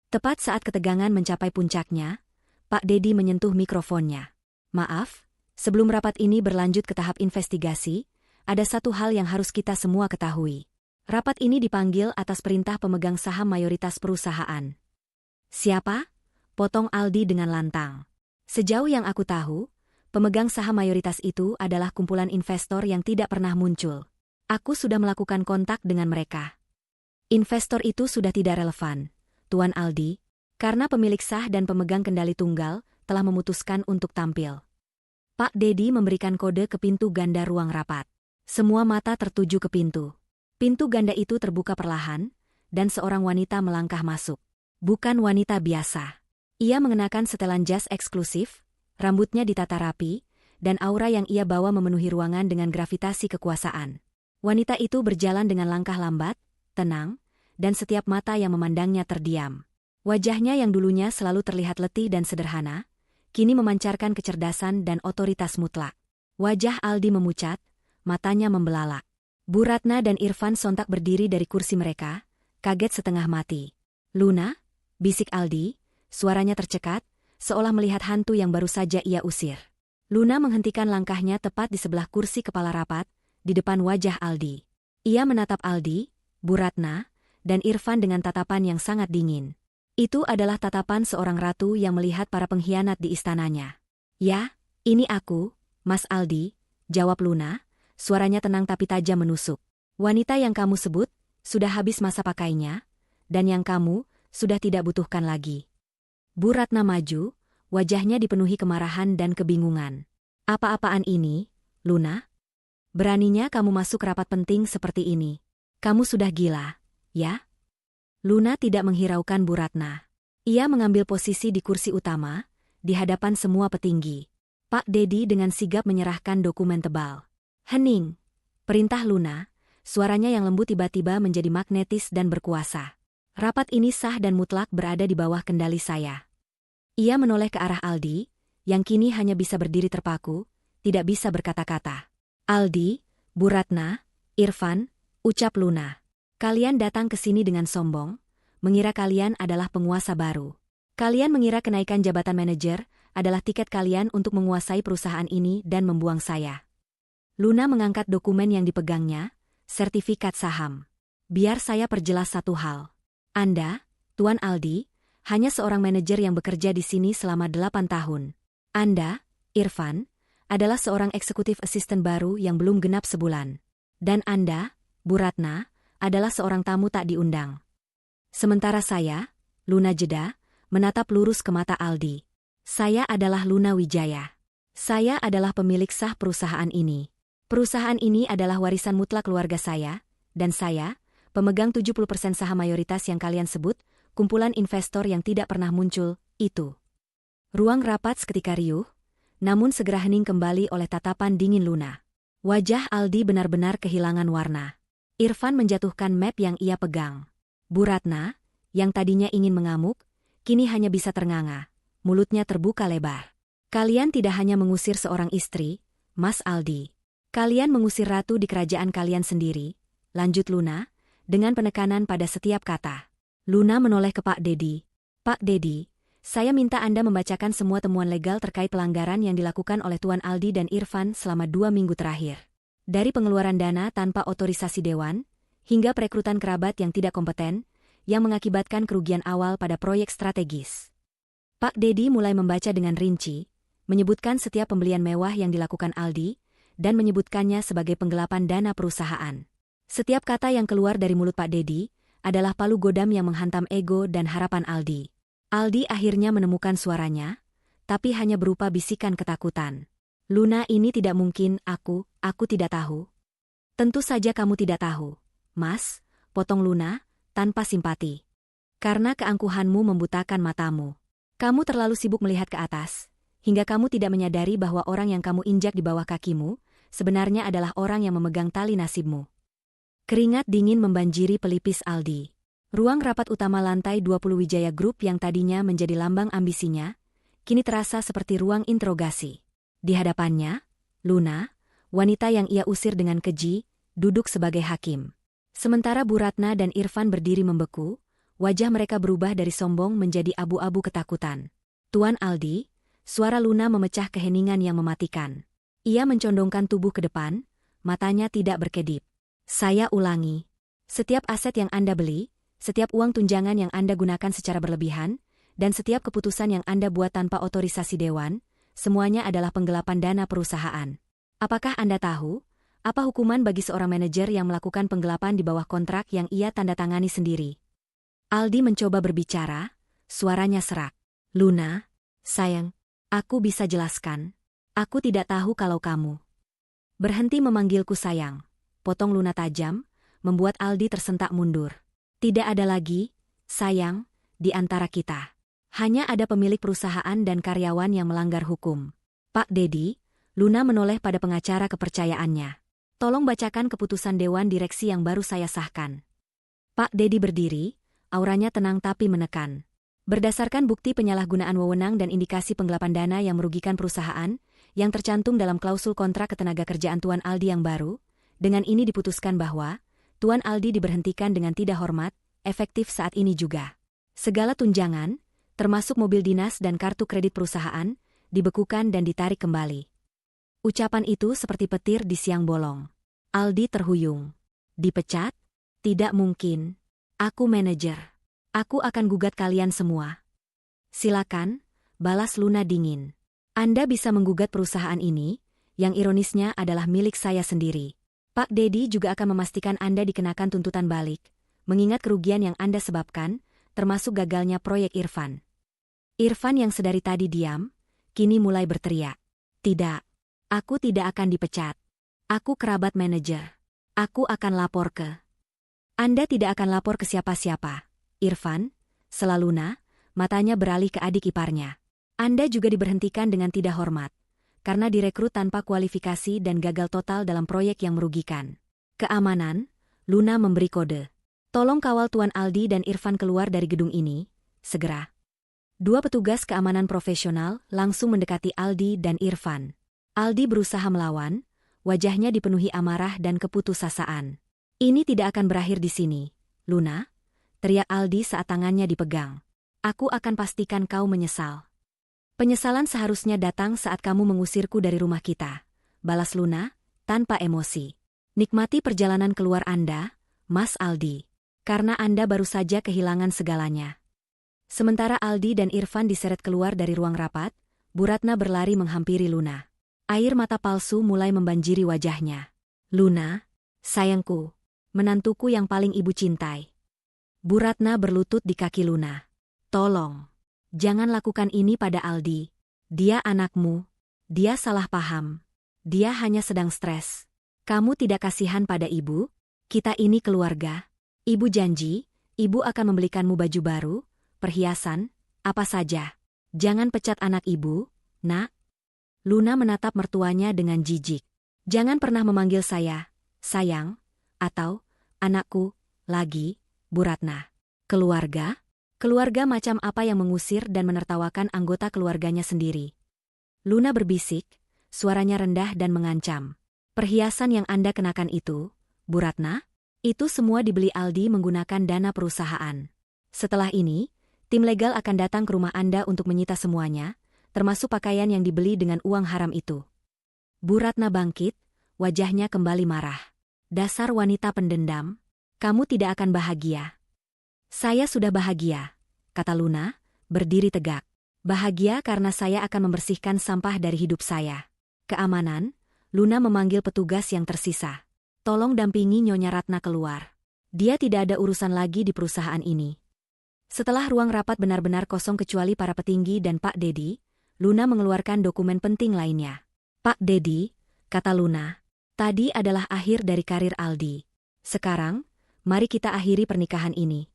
Tepat saat ketegangan mencapai puncaknya, Pak Dedi menyentuh mikrofonnya. "Maaf, sebelum rapat ini berlanjut ke tahap investigasi, ada satu hal yang harus kita semua ketahui. Rapat ini dipanggil atas perintah pemegang saham mayoritas perusahaan." "Siapa?" potong Aldi dengan lantang. "Sejauh yang aku tahu, pemegang saham mayoritas itu adalah kumpulan investor yang tidak pernah muncul. Aku sudah melakukan kontak dengan mereka. Investor itu sudah tidak relevan, Tuan Aldi, karena pemilik sah dan pemegang kendali tunggal telah memutuskan untuk tampil." Pak Dedi memberikan kode ke pintu ganda ruang rapat. Semua mata tertuju ke pintu. Pintu ganda itu terbuka perlahan, dan seorang wanita melangkah masuk. Bukan wanita biasa. Ia mengenakan setelan jas eksklusif, rambutnya ditata rapi, dan aura yang ia bawa memenuhi ruangan dengan gravitasi kekuasaan. Wanita itu berjalan dengan langkah lambat, tenang, dan setiap mata yang memandangnya terdiam. Wajahnya yang dulunya selalu terlihat letih dan sederhana, kini memancarkan kecerdasan dan otoritas mutlak. Wajah Aldi memucat, matanya membelalak. Bu Ratna dan Irfan sontak berdiri dari kursi mereka, kaget setengah mati. Luna? Bisik Aldi, suaranya tercekat, seolah melihat hantu yang baru saja ia usir. Luna menghentikan langkahnya tepat di sebelah kursi kepala rapat, di depan wajah Aldi. Ia menatap Aldi, Bu Ratna, dan Irfan dengan tatapan yang sangat dingin. Itu adalah tatapan seorang ratu yang melihat para pengkhianat di istananya. Ya, ini aku, Mas Aldi, jawab Luna, suaranya tenang tapi tajam menusuk. Wanita yang kamu sebut, sudah habis masa pakainya, dan yang kamu, sudah tidak butuhkan lagi. Bu Ratna maju, wajahnya dipenuhi kemarahan dan kebingungan. Apa-apaan ini, Luna? Beraninya kamu masuk rapat penting seperti ini. Kamu sudah gila, ya? Luna tidak menghiraukan Bu Ratna. Ia mengambil posisi di kursi utama, di hadapan semua petinggi. Pak Dedi dengan sigap menyerahkan dokumen tebal. Hening, perintah Luna, suaranya yang lembut tiba-tiba menjadi magnetis dan berkuasa. Rapat ini sah dan mutlak berada di bawah kendali saya. Ia menoleh ke arah Aldi, yang kini hanya bisa berdiri terpaku, tidak bisa berkata-kata. Aldi, Bu Ratna, Irfan, ucap Luna. Kalian datang ke sini dengan sombong, mengira kalian adalah penguasa baru. Kalian mengira kenaikan jabatan manajer adalah tiket kalian untuk menguasai perusahaan ini dan membuang saya. Luna mengangkat dokumen yang dipegangnya, sertifikat saham. Biar saya perjelas satu hal. Anda, Tuan Aldi, hanya seorang manajer yang bekerja di sini selama 8 tahun. Anda, Irfan, adalah seorang eksekutif asisten baru yang belum genap sebulan. Dan Anda, Bu Ratna, adalah seorang tamu tak diundang. Sementara saya, Luna jeda, menatap lurus ke mata Aldi. Saya adalah Luna Wijaya. Saya adalah pemilik sah perusahaan ini. Perusahaan ini adalah warisan mutlak keluarga saya, dan saya, pemegang 70% saham mayoritas yang kalian sebut, kumpulan investor yang tidak pernah muncul, itu. Ruang rapat seketika riuh, namun segera hening kembali oleh tatapan dingin Luna. Wajah Aldi benar-benar kehilangan warna. Irfan menjatuhkan map yang ia pegang. Bu Ratna, yang tadinya ingin mengamuk, kini hanya bisa ternganga, mulutnya terbuka lebar. Kalian tidak hanya mengusir seorang istri, Mas Aldi. Kalian mengusir ratu di kerajaan kalian sendiri, lanjut Luna, dengan penekanan pada setiap kata. Luna menoleh ke Pak Dedi. Pak Dedi, saya minta Anda membacakan semua temuan legal terkait pelanggaran yang dilakukan oleh Tuan Aldi dan Irfan selama 2 minggu terakhir. Dari pengeluaran dana tanpa otorisasi dewan, hingga perekrutan kerabat yang tidak kompeten, yang mengakibatkan kerugian awal pada proyek strategis. Pak Dedi mulai membaca dengan rinci, menyebutkan setiap pembelian mewah yang dilakukan Aldi, dan menyebutkannya sebagai penggelapan dana perusahaan. Setiap kata yang keluar dari mulut Pak Dedi adalah palu godam yang menghantam ego dan harapan Aldi. Aldi akhirnya menemukan suaranya, tapi hanya berupa bisikan ketakutan. Luna, ini tidak mungkin, aku tidak tahu. Tentu saja kamu tidak tahu, Mas, potong Luna, tanpa simpati. Karena keangkuhanmu membutakan matamu. Kamu terlalu sibuk melihat ke atas, hingga kamu tidak menyadari bahwa orang yang kamu injak di bawah kakimu, sebenarnya adalah orang yang memegang tali nasibmu. Keringat dingin membanjiri pelipis Aldi. Ruang rapat utama lantai 20 Wijaya Group yang tadinya menjadi lambang ambisinya, kini terasa seperti ruang interogasi. Di hadapannya, Luna, wanita yang ia usir dengan keji, duduk sebagai hakim. Sementara Bu Ratna dan Irfan berdiri membeku, wajah mereka berubah dari sombong menjadi abu-abu ketakutan. Tuan Aldi, suara Luna memecah keheningan yang mematikan. Ia mencondongkan tubuh ke depan, matanya tidak berkedip. Saya ulangi, setiap aset yang Anda beli, setiap uang tunjangan yang Anda gunakan secara berlebihan, dan setiap keputusan yang Anda buat tanpa otorisasi dewan, semuanya adalah penggelapan dana perusahaan. Apakah Anda tahu, apa hukuman bagi seorang manajer yang melakukan penggelapan di bawah kontrak yang ia tanda tangani sendiri? Aldi mencoba berbicara, suaranya serak. Luna, sayang, aku bisa jelaskan. Aku tidak tahu kalau kamu. Berhenti memanggilku sayang, potong Luna tajam, membuat Aldi tersentak mundur. Tidak ada lagi, sayang, di antara kita. Hanya ada pemilik perusahaan dan karyawan yang melanggar hukum. Pak Dedi, Luna menoleh pada pengacara kepercayaannya. Tolong bacakan keputusan Dewan Direksi yang baru saya sahkan. Pak Dedi berdiri, auranya tenang tapi menekan. Berdasarkan bukti penyalahgunaan wewenang dan indikasi penggelapan dana yang merugikan perusahaan, yang tercantum dalam klausul kontrak ketenagakerjaan Tuan Aldi yang baru, Dengan ini diputuskan bahwa Tuan Aldi diberhentikan dengan tidak hormat, efektif saat ini juga. Segala tunjangan, termasuk mobil dinas dan kartu kredit perusahaan, dibekukan dan ditarik kembali. Ucapan itu seperti petir di siang bolong. Aldi terhuyung. Dipecat? Tidak mungkin. Aku manajer. Aku akan gugat kalian semua. Silakan, balas Luna dingin. Anda bisa menggugat perusahaan ini, yang ironisnya adalah milik saya sendiri. Pak Dedi juga akan memastikan Anda dikenakan tuntutan balik, mengingat kerugian yang Anda sebabkan, termasuk gagalnya proyek Irfan. Irfan yang sedari tadi diam, kini mulai berteriak. Tidak, aku tidak akan dipecat. Aku kerabat manajer. Aku akan lapor ke. Anda tidak akan lapor ke siapa-siapa. Irfan, Selaluna, matanya beralih ke adik iparnya. Anda juga diberhentikan dengan tidak hormat, karena direkrut tanpa kualifikasi dan gagal total dalam proyek yang merugikan. Keamanan, Luna memberi kode. Tolong kawal Tuan Aldi dan Irfan keluar dari gedung ini, segera. Dua petugas keamanan profesional langsung mendekati Aldi dan Irfan. Aldi berusaha melawan, wajahnya dipenuhi amarah dan keputusasaan. Ini tidak akan berakhir di sini, Luna, teriak Aldi saat tangannya dipegang. Aku akan pastikan kau menyesal. Penyesalan seharusnya datang saat kamu mengusirku dari rumah kita, balas Luna, tanpa emosi. Nikmati perjalanan keluar Anda, Mas Aldi, karena Anda baru saja kehilangan segalanya. Sementara Aldi dan Irfan diseret keluar dari ruang rapat, Bu Ratna berlari menghampiri Luna. Air mata palsu mulai membanjiri wajahnya. Luna, sayangku, menantuku yang paling ibu cintai. Bu Ratna berlutut di kaki Luna. Tolong, jangan lakukan ini pada Aldi. Dia anakmu. Dia salah paham. Dia hanya sedang stres. Kamu tidak kasihan pada ibu? Kita ini keluarga. Ibu janji, ibu akan membelikanmu baju baru, perhiasan, apa saja. Jangan pecat anak ibu, nak. Luna menatap mertuanya dengan jijik. Jangan pernah memanggil saya, sayang, atau anakku, lagi, Bu Ratna. Keluarga? Keluarga macam apa yang mengusir dan menertawakan anggota keluarganya sendiri? Luna berbisik, suaranya rendah dan mengancam. Perhiasan yang Anda kenakan itu, Bu Ratna, itu semua dibeli Aldi menggunakan dana perusahaan. Setelah ini, tim legal akan datang ke rumah Anda untuk menyita semuanya, termasuk pakaian yang dibeli dengan uang haram itu. Bu Ratna bangkit, wajahnya kembali marah. Dasar wanita pendendam, kamu tidak akan bahagia. Saya sudah bahagia, kata Luna, berdiri tegak. Bahagia karena saya akan membersihkan sampah dari hidup saya. Keamanan, Luna memanggil petugas yang tersisa. Tolong dampingi Nyonya Ratna keluar. Dia tidak ada urusan lagi di perusahaan ini. Setelah ruang rapat benar-benar kosong kecuali para petinggi dan Pak Dedi, Luna mengeluarkan dokumen penting lainnya. Pak Dedi, kata Luna, tadi adalah akhir dari karir Aldi. Sekarang, mari kita akhiri pernikahan ini.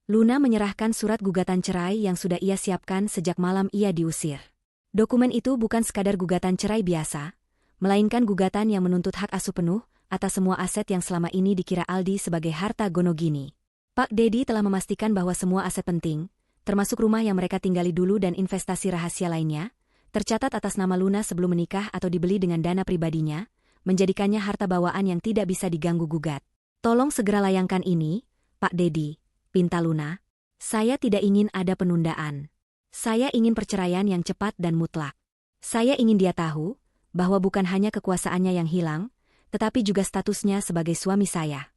Luna menyerahkan surat gugatan cerai yang sudah ia siapkan sejak malam ia diusir. Dokumen itu bukan sekadar gugatan cerai biasa, melainkan gugatan yang menuntut hak asuh penuh atas semua aset yang selama ini dikira Aldi sebagai harta gonogini. Pak Dedi telah memastikan bahwa semua aset penting, termasuk rumah yang mereka tinggali dulu dan investasi rahasia lainnya, tercatat atas nama Luna sebelum menikah atau dibeli dengan dana pribadinya, menjadikannya harta bawaan yang tidak bisa diganggu-gugat. Tolong segera layangkan ini, Pak Dedi, pinta Luna. Saya tidak ingin ada penundaan. Saya ingin perceraian yang cepat dan mutlak. Saya ingin dia tahu bahwa bukan hanya kekuasaannya yang hilang, tetapi juga statusnya sebagai suami saya.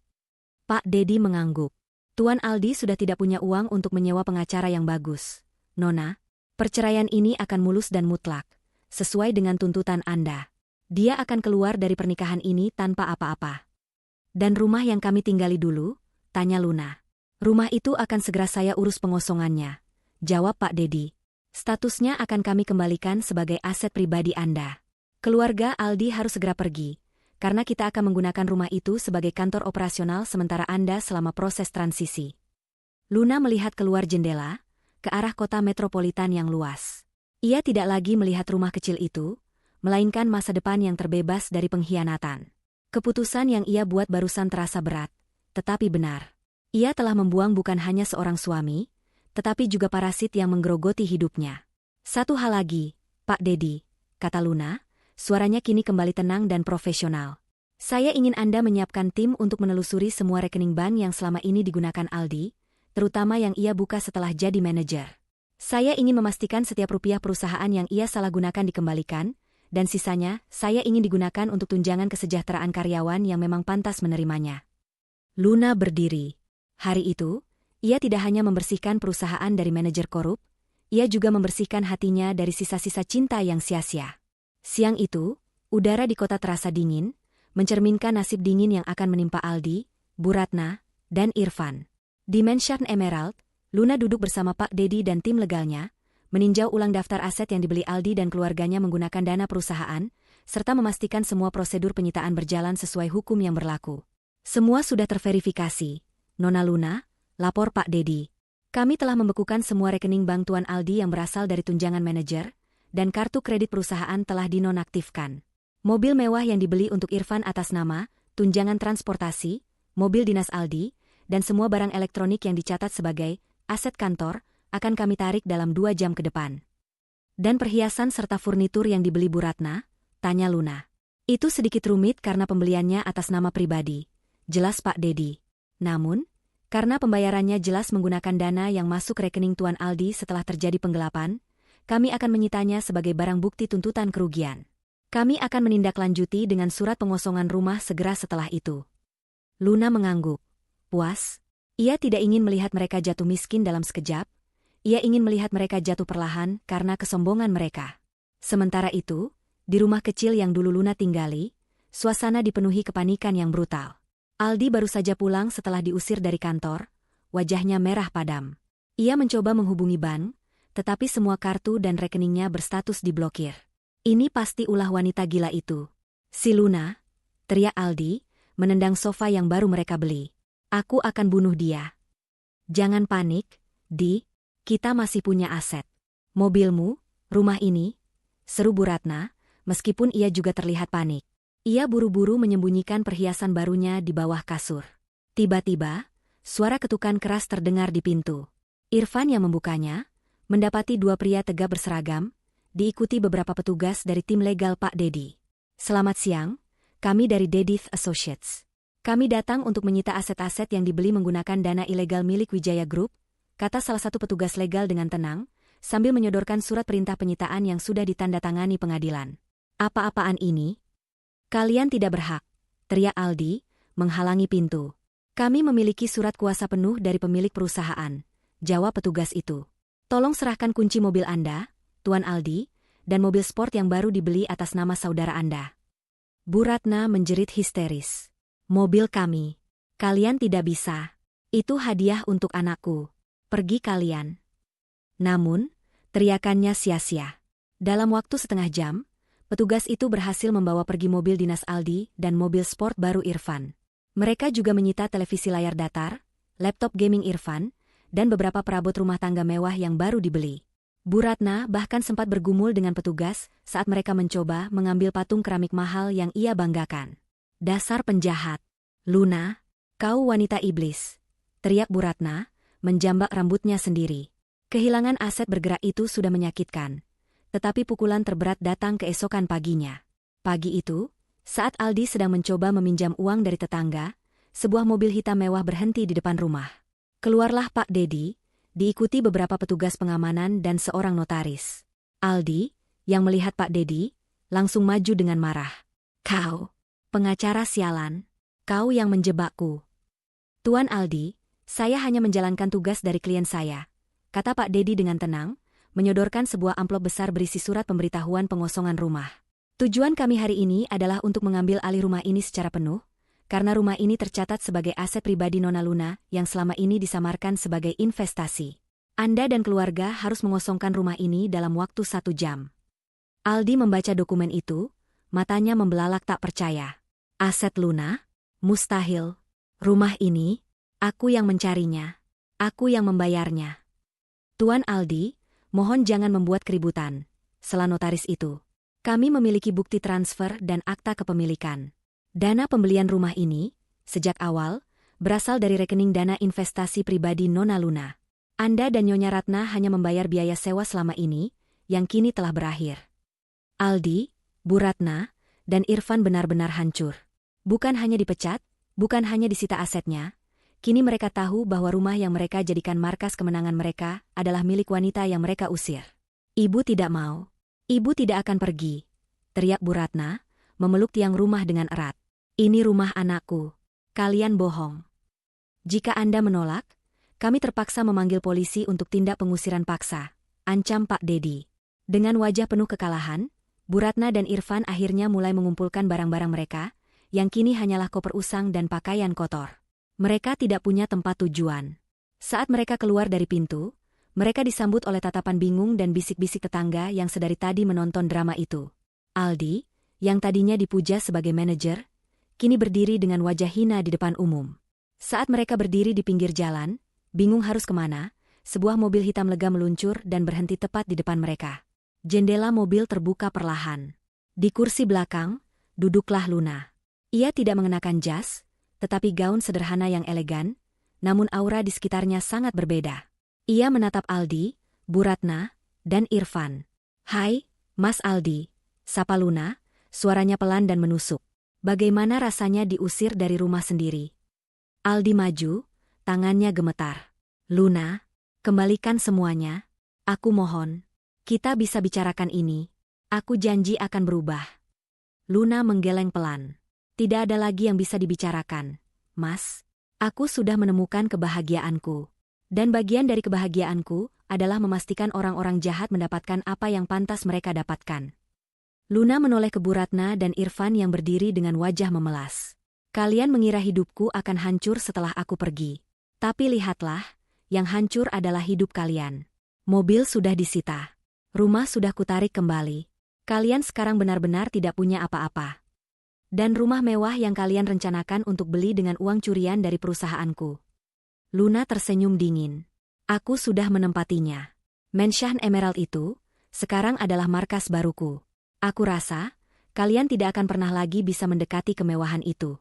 Pak Dedi mengangguk. Tuan Aldi sudah tidak punya uang untuk menyewa pengacara yang bagus. Nona, perceraian ini akan mulus dan mutlak, sesuai dengan tuntutan Anda. Dia akan keluar dari pernikahan ini tanpa apa-apa. Dan rumah yang kami tinggali dulu? Tanya Luna. Rumah itu akan segera saya urus pengosongannya, jawab Pak Dedi. Statusnya akan kami kembalikan sebagai aset pribadi Anda. Keluarga Aldi harus segera pergi, karena kita akan menggunakan rumah itu sebagai kantor operasional sementara Anda selama proses transisi. Luna melihat keluar jendela, ke arah kota metropolitan yang luas. Ia tidak lagi melihat rumah kecil itu, melainkan masa depan yang terbebas dari pengkhianatan. Keputusan yang ia buat barusan terasa berat, tetapi benar. Ia telah membuang bukan hanya seorang suami, tetapi juga parasit yang menggerogoti hidupnya. Satu hal lagi, Pak Dedi, kata Luna, suaranya kini kembali tenang dan profesional. Saya ingin Anda menyiapkan tim untuk menelusuri semua rekening bank yang selama ini digunakan Aldi, terutama yang ia buka setelah jadi manajer. Saya ingin memastikan setiap rupiah perusahaan yang ia salah gunakan dikembalikan, dan sisanya saya ingin digunakan untuk tunjangan kesejahteraan karyawan yang memang pantas menerimanya. Luna berdiri. Hari itu, ia tidak hanya membersihkan perusahaan dari manajer korup, ia juga membersihkan hatinya dari sisa-sisa cinta yang sia-sia. Siang itu, udara di kota terasa dingin, mencerminkan nasib dingin yang akan menimpa Aldi, Bu Ratna, dan Irfan. Di Mansion Emerald, Luna duduk bersama Pak Dedi dan tim legalnya, meninjau ulang daftar aset yang dibeli Aldi dan keluarganya menggunakan dana perusahaan, serta memastikan semua prosedur penyitaan berjalan sesuai hukum yang berlaku. Semua sudah terverifikasi. Nona Luna, lapor Pak Dedi. Kami telah membekukan semua rekening bank Tuan Aldi yang berasal dari tunjangan manajer, dan kartu kredit perusahaan telah dinonaktifkan. Mobil mewah yang dibeli untuk Irfan atas nama, tunjangan transportasi, mobil dinas Aldi, dan semua barang elektronik yang dicatat sebagai aset kantor, akan kami tarik dalam 2 jam ke depan. Dan perhiasan serta furnitur yang dibeli Bu Ratna? Tanya Luna. Itu sedikit rumit karena pembeliannya atas nama pribadi. Jelas Pak Dedi. Namun, karena pembayarannya jelas menggunakan dana yang masuk rekening Tuan Aldi setelah terjadi penggelapan, kami akan menyitanya sebagai barang bukti tuntutan kerugian. Kami akan menindaklanjuti dengan surat pengosongan rumah segera setelah itu. Luna mengangguk. Puas? Ia tidak ingin melihat mereka jatuh miskin dalam sekejap. Ia ingin melihat mereka jatuh perlahan karena kesombongan mereka. Sementara itu, di rumah kecil yang dulu Luna tinggali, suasana dipenuhi kepanikan yang brutal. Aldi baru saja pulang setelah diusir dari kantor, wajahnya merah padam. Ia mencoba menghubungi bank, tetapi semua kartu dan rekeningnya berstatus diblokir. Ini pasti ulah wanita gila itu. Si Luna, teriak Aldi, menendang sofa yang baru mereka beli. Aku akan bunuh dia. Jangan panik, Di, kita masih punya aset. Mobilmu, rumah ini, seru Bu Ratna, meskipun ia juga terlihat panik. Ia buru-buru menyembunyikan perhiasan barunya di bawah kasur. Tiba-tiba, suara ketukan keras terdengar di pintu. Irfan yang membukanya, mendapati 2 pria tegap berseragam, diikuti beberapa petugas dari tim legal Pak Dedi. Selamat siang, kami dari Dedith Associates. Kami datang untuk menyita aset-aset yang dibeli menggunakan dana ilegal milik Wijaya Group, kata salah satu petugas legal dengan tenang, sambil menyodorkan surat perintah penyitaan yang sudah ditandatangani pengadilan. Apa-apaan ini? Kalian tidak berhak, teriak Aldi, menghalangi pintu. Kami memiliki surat kuasa penuh dari pemilik perusahaan, jawab petugas itu. Tolong serahkan kunci mobil Anda, Tuan Aldi, dan mobil sport yang baru dibeli atas nama saudara Anda. Bu Ratna menjerit histeris. Mobil kami. Kalian tidak bisa. Itu hadiah untuk anakku. Pergi kalian. Namun, teriakannya sia-sia. Dalam waktu setengah jam, petugas itu berhasil membawa pergi mobil dinas Aldi dan mobil sport baru Irfan. Mereka juga menyita televisi layar datar, laptop gaming Irfan, dan beberapa perabot rumah tangga mewah yang baru dibeli. Bu Ratna bahkan sempat bergumul dengan petugas saat mereka mencoba mengambil patung keramik mahal yang ia banggakan. Dasar penjahat. Luna, kau wanita iblis, teriak Bu Ratna, menjambak rambutnya sendiri. Kehilangan aset bergerak itu sudah menyakitkan. Tetapi pukulan terberat datang keesokan paginya. Pagi itu, saat Aldi sedang mencoba meminjam uang dari tetangga, sebuah mobil hitam mewah berhenti di depan rumah. Keluarlah Pak Dedi, diikuti beberapa petugas pengamanan dan seorang notaris. Aldi, yang melihat Pak Dedi, langsung maju dengan marah. Kau, pengacara sialan, kau yang menjebakku. Tuan Aldi, saya hanya menjalankan tugas dari klien saya, kata Pak Dedi dengan tenang, menyodorkan sebuah amplop besar berisi surat pemberitahuan pengosongan rumah. Tujuan kami hari ini adalah untuk mengambil alih rumah ini secara penuh, karena rumah ini tercatat sebagai aset pribadi Nona Luna yang selama ini disamarkan sebagai investasi. Anda dan keluarga harus mengosongkan rumah ini dalam waktu 1 jam. Aldi membaca dokumen itu, matanya membelalak tak percaya. Aset Luna? Mustahil. Rumah ini, aku yang mencarinya. Aku yang membayarnya. Tuan Aldi, mohon jangan membuat keributan, sela notaris itu. Kami memiliki bukti transfer dan akta kepemilikan. Dana pembelian rumah ini, sejak awal, berasal dari rekening dana investasi pribadi Nona Luna. Anda dan Nyonya Ratna hanya membayar biaya sewa selama ini, yang kini telah berakhir. Aldi, Bu Ratna, dan Irfan benar-benar hancur. Bukan hanya dipecat, bukan hanya disita asetnya, kini mereka tahu bahwa rumah yang mereka jadikan markas kemenangan mereka adalah milik wanita yang mereka usir. Ibu tidak mau. Ibu tidak akan pergi, teriak Bu Ratna, memeluk tiang rumah dengan erat. Ini rumah anakku. Kalian bohong. Jika Anda menolak, kami terpaksa memanggil polisi untuk tindak pengusiran paksa, ancam Pak Dedi. Dengan wajah penuh kekalahan, Bu Ratna dan Irfan akhirnya mulai mengumpulkan barang-barang mereka, yang kini hanyalah koper usang dan pakaian kotor. Mereka tidak punya tempat tujuan. Saat mereka keluar dari pintu, mereka disambut oleh tatapan bingung dan bisik-bisik tetangga yang sedari tadi menonton drama itu. Aldi, yang tadinya dipuja sebagai manajer, kini berdiri dengan wajah hina di depan umum. Saat mereka berdiri di pinggir jalan, bingung harus kemana, sebuah mobil hitam lega meluncur dan berhenti tepat di depan mereka. Jendela mobil terbuka perlahan. Di kursi belakang, duduklah Luna. Ia tidak mengenakan jas, tetapi gaun sederhana yang elegan, namun aura di sekitarnya sangat berbeda. Ia menatap Aldi, Bu Ratna, dan Irfan. "Hai, Mas Aldi," sapa Luna, suaranya pelan dan menusuk. Bagaimana rasanya diusir dari rumah sendiri? Aldi maju, tangannya gemetar. "Luna, kembalikan semuanya. Aku mohon. Kita bisa bicarakan ini. Aku janji akan berubah." Luna menggeleng pelan. "Tidak ada lagi yang bisa dibicarakan, Mas. Aku sudah menemukan kebahagiaanku. Dan bagian dari kebahagiaanku adalah memastikan orang-orang jahat mendapatkan apa yang pantas mereka dapatkan." Luna menoleh ke Bu Ratna dan Irfan yang berdiri dengan wajah memelas. "Kalian mengira hidupku akan hancur setelah aku pergi. Tapi lihatlah, yang hancur adalah hidup kalian. Mobil sudah disita. Rumah sudah kutarik kembali. Kalian sekarang benar-benar tidak punya apa-apa. Dan rumah mewah yang kalian rencanakan untuk beli dengan uang curian dari perusahaanku." Luna tersenyum dingin. "Aku sudah menempatinya. Mansion Emerald itu, sekarang adalah markas baruku. Aku rasa, kalian tidak akan pernah lagi bisa mendekati kemewahan itu."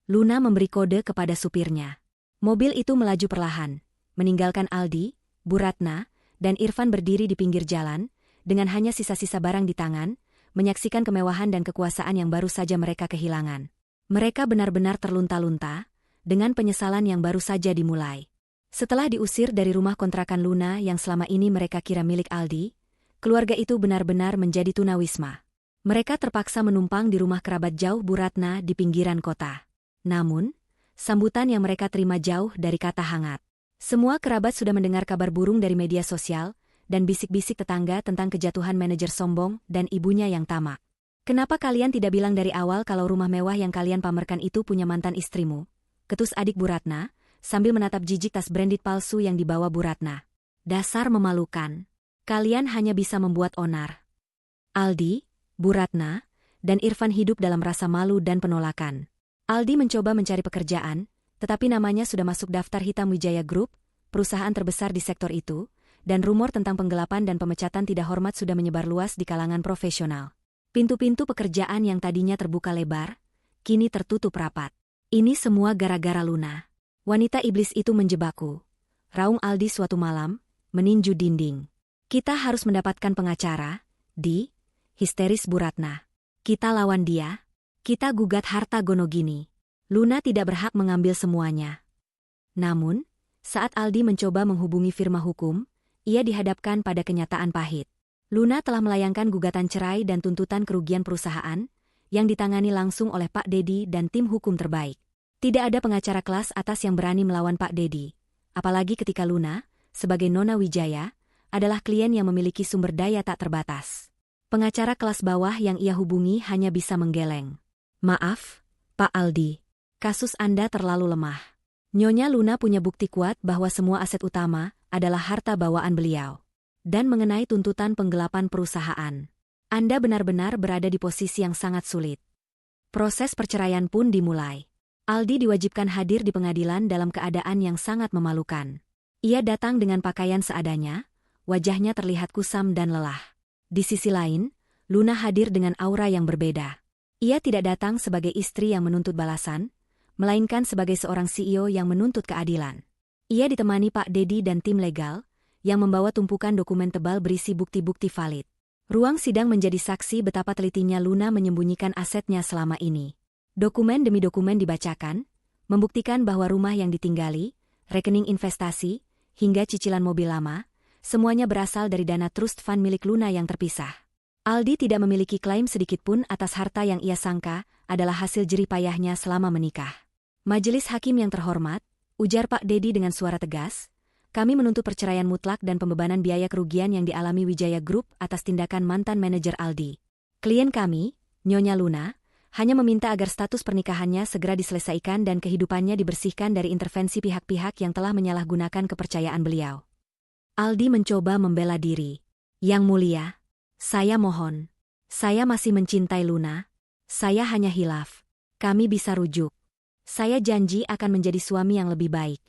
Luna memberi kode kepada supirnya. Mobil itu melaju perlahan, meninggalkan Aldi, Bu Ratna, dan Irfan berdiri di pinggir jalan, dengan hanya sisa-sisa barang di tangan, menyaksikan kemewahan dan kekuasaan yang baru saja mereka kehilangan. Mereka benar-benar terlunta-lunta, dengan penyesalan yang baru saja dimulai. Setelah diusir dari rumah kontrakan Luna yang selama ini mereka kira milik Aldi, keluarga itu benar-benar menjadi tunawisma. Mereka terpaksa menumpang di rumah kerabat jauh Bu Ratna di pinggiran kota. Namun, sambutan yang mereka terima jauh dari kata hangat. Semua kerabat sudah mendengar kabar burung dari media sosial, dan bisik-bisik tetangga tentang kejatuhan manajer sombong dan ibunya yang tamak. "Kenapa kalian tidak bilang dari awal kalau rumah mewah yang kalian pamerkan itu punya mantan istrimu?" ketus adik Bu Ratna, sambil menatap jijik tas branded palsu yang dibawa Bu Ratna. "Dasar memalukan. Kalian hanya bisa membuat onar." Aldi, Bu Ratna, dan Irfan hidup dalam rasa malu dan penolakan. Aldi mencoba mencari pekerjaan, tetapi namanya sudah masuk daftar hitam Wijaya Group, perusahaan terbesar di sektor itu, dan rumor tentang penggelapan dan pemecatan tidak hormat sudah menyebar luas di kalangan profesional. Pintu-pintu pekerjaan yang tadinya terbuka lebar, kini tertutup rapat. "Ini semua gara-gara Luna. Wanita iblis itu menjebakku," raung Aldi suatu malam, meninju dinding. "Kita harus mendapatkan pengacara, Di," histeris Bu Ratna. "Kita lawan dia. Kita gugat harta Gonogini. Luna tidak berhak mengambil semuanya." Namun, saat Aldi mencoba menghubungi firma hukum, ia dihadapkan pada kenyataan pahit. Luna telah melayangkan gugatan cerai dan tuntutan kerugian perusahaan, yang ditangani langsung oleh Pak Dedi dan tim hukum terbaik. Tidak ada pengacara kelas atas yang berani melawan Pak Dedi, apalagi ketika Luna, sebagai Nona Wijaya, adalah klien yang memiliki sumber daya tak terbatas. Pengacara kelas bawah yang ia hubungi hanya bisa menggeleng. "Maaf, Pak Aldi. Kasus Anda terlalu lemah. Nyonya Luna punya bukti kuat bahwa semua aset utama adalah harta bawaan beliau. Dan mengenai tuntutan penggelapan perusahaan, Anda benar-benar berada di posisi yang sangat sulit." Proses perceraian pun dimulai. Aldi diwajibkan hadir di pengadilan dalam keadaan yang sangat memalukan. Ia datang dengan pakaian seadanya, wajahnya terlihat kusam dan lelah. Di sisi lain, Luna hadir dengan aura yang berbeda. Ia tidak datang sebagai istri yang menuntut balasan, melainkan sebagai seorang CEO yang menuntut keadilan. Ia ditemani Pak Dedi dan tim legal, yang membawa tumpukan dokumen tebal berisi bukti-bukti valid. Ruang sidang menjadi saksi betapa telitinya Luna menyembunyikan asetnya selama ini. Dokumen demi dokumen dibacakan, membuktikan bahwa rumah yang ditinggali, rekening investasi, hingga cicilan mobil lama, semuanya berasal dari dana trust fund milik Luna yang terpisah. Aldi tidak memiliki klaim sedikitpun atas harta yang ia sangka adalah hasil jerih payahnya selama menikah. Majelis Hakim yang terhormat, ujar Pak Dedi dengan suara tegas, kami menuntut perceraian mutlak dan pembebanan biaya kerugian yang dialami Wijaya Group atas tindakan mantan manajer Aldi. Klien kami, Nyonya Luna, hanya meminta agar status pernikahannya segera diselesaikan dan kehidupannya dibersihkan dari intervensi pihak-pihak yang telah menyalahgunakan kepercayaan beliau. Aldi mencoba membela diri. Yang mulia, saya mohon. Saya masih mencintai Luna. Saya hanya hilaf. Kami bisa rujuk. Saya janji akan menjadi suami yang lebih baik.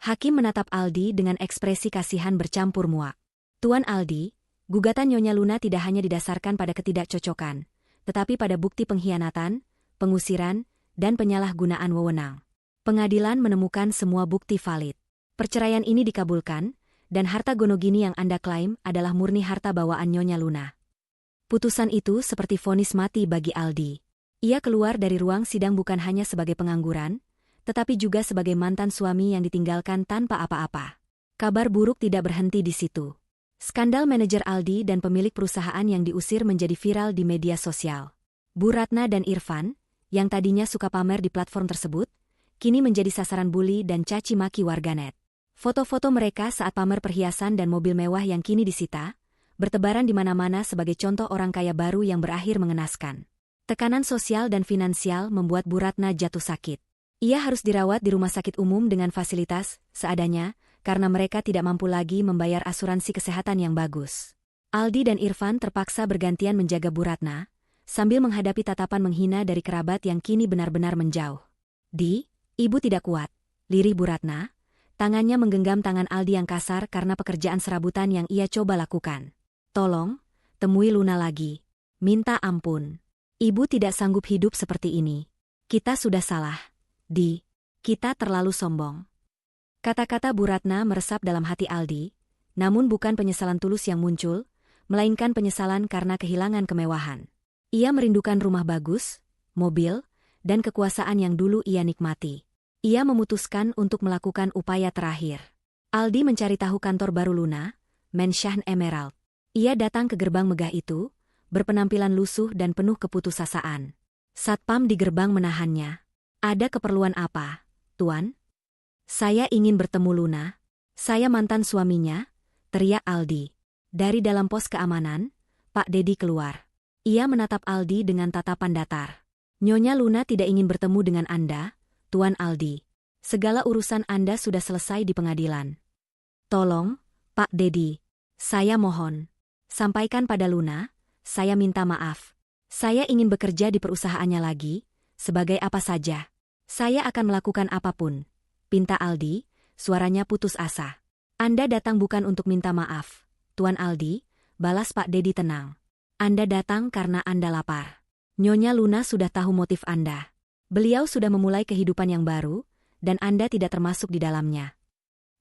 Hakim menatap Aldi dengan ekspresi kasihan bercampur muak. Tuan Aldi, gugatan Nyonya Luna tidak hanya didasarkan pada ketidakcocokan, tetapi pada bukti pengkhianatan, pengusiran, dan penyalahgunaan wewenang. Pengadilan menemukan semua bukti valid. Perceraian ini dikabulkan, dan harta gonogini yang Anda klaim adalah murni harta bawaan Nyonya Luna. Putusan itu seperti vonis mati bagi Aldi. Ia keluar dari ruang sidang bukan hanya sebagai pengangguran, tetapi juga sebagai mantan suami yang ditinggalkan tanpa apa-apa. Kabar buruk tidak berhenti di situ. Skandal manajer Aldi dan pemilik perusahaan yang diusir menjadi viral di media sosial. Bu Ratna dan Irfan, yang tadinya suka pamer di platform tersebut, kini menjadi sasaran bully dan caci maki warganet. Foto-foto mereka saat pamer perhiasan dan mobil mewah yang kini disita, bertebaran di mana-mana sebagai contoh orang kaya baru yang berakhir mengenaskan. Tekanan sosial dan finansial membuat Bu Ratna jatuh sakit. Ia harus dirawat di rumah sakit umum dengan fasilitas seadanya, karena mereka tidak mampu lagi membayar asuransi kesehatan yang bagus. Aldi dan Irfan terpaksa bergantian menjaga Bu Ratna, sambil menghadapi tatapan menghina dari kerabat yang kini benar-benar menjauh. Ibu tidak kuat, lirih Bu Ratna. Tangannya menggenggam tangan Aldi yang kasar karena pekerjaan serabutan yang ia coba lakukan. Tolong, temui Luna lagi. Minta ampun. Ibu tidak sanggup hidup seperti ini. Kita sudah salah. Kita terlalu sombong. Kata-kata Bu Ratna meresap dalam hati Aldi, namun bukan penyesalan tulus yang muncul, melainkan penyesalan karena kehilangan kemewahan. Ia merindukan rumah bagus, mobil, dan kekuasaan yang dulu ia nikmati. Ia memutuskan untuk melakukan upaya terakhir. Aldi mencari tahu kantor baru Luna, Mansion Emerald. Ia datang ke gerbang megah itu, berpenampilan lusuh dan penuh keputusasaan. Satpam di gerbang menahannya. Ada keperluan apa, Tuan? Saya ingin bertemu Luna. Saya mantan suaminya, teriak Aldi. Dari dalam pos keamanan, Pak Dedi keluar. Ia menatap Aldi dengan tatapan datar. Nyonya Luna tidak ingin bertemu dengan Anda, Tuan Aldi. Segala urusan Anda sudah selesai di pengadilan. Tolong, Pak Dedi. Saya mohon. Sampaikan pada Luna, saya minta maaf. Saya ingin bekerja di perusahaannya lagi, sebagai apa saja. Saya akan melakukan apapun. Pinta Aldi, suaranya putus asa. Anda datang bukan untuk minta maaf, Tuan Aldi, balas Pak Dedi tenang. Anda datang karena Anda lapar. Nyonya Luna sudah tahu motif Anda. Beliau sudah memulai kehidupan yang baru, dan Anda tidak termasuk di dalamnya.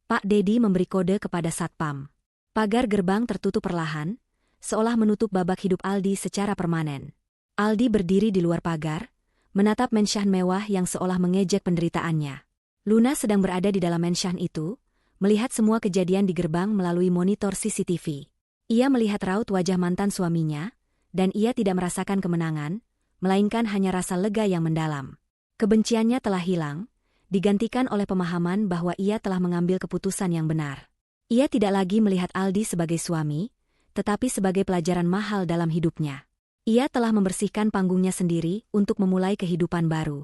Pak Dedi memberi kode kepada Satpam. Pagar gerbang tertutup perlahan, seolah menutup babak hidup Aldi secara permanen. Aldi berdiri di luar pagar, menatap mansion mewah yang seolah mengejek penderitaannya. Luna sedang berada di dalam mansion itu, melihat semua kejadian di gerbang melalui monitor CCTV. Ia melihat raut wajah mantan suaminya, dan ia tidak merasakan kemenangan, melainkan hanya rasa lega yang mendalam. Kebenciannya telah hilang, digantikan oleh pemahaman bahwa ia telah mengambil keputusan yang benar. Ia tidak lagi melihat Aldi sebagai suami, tetapi sebagai pelajaran mahal dalam hidupnya. Ia telah membersihkan panggungnya sendiri untuk memulai kehidupan baru.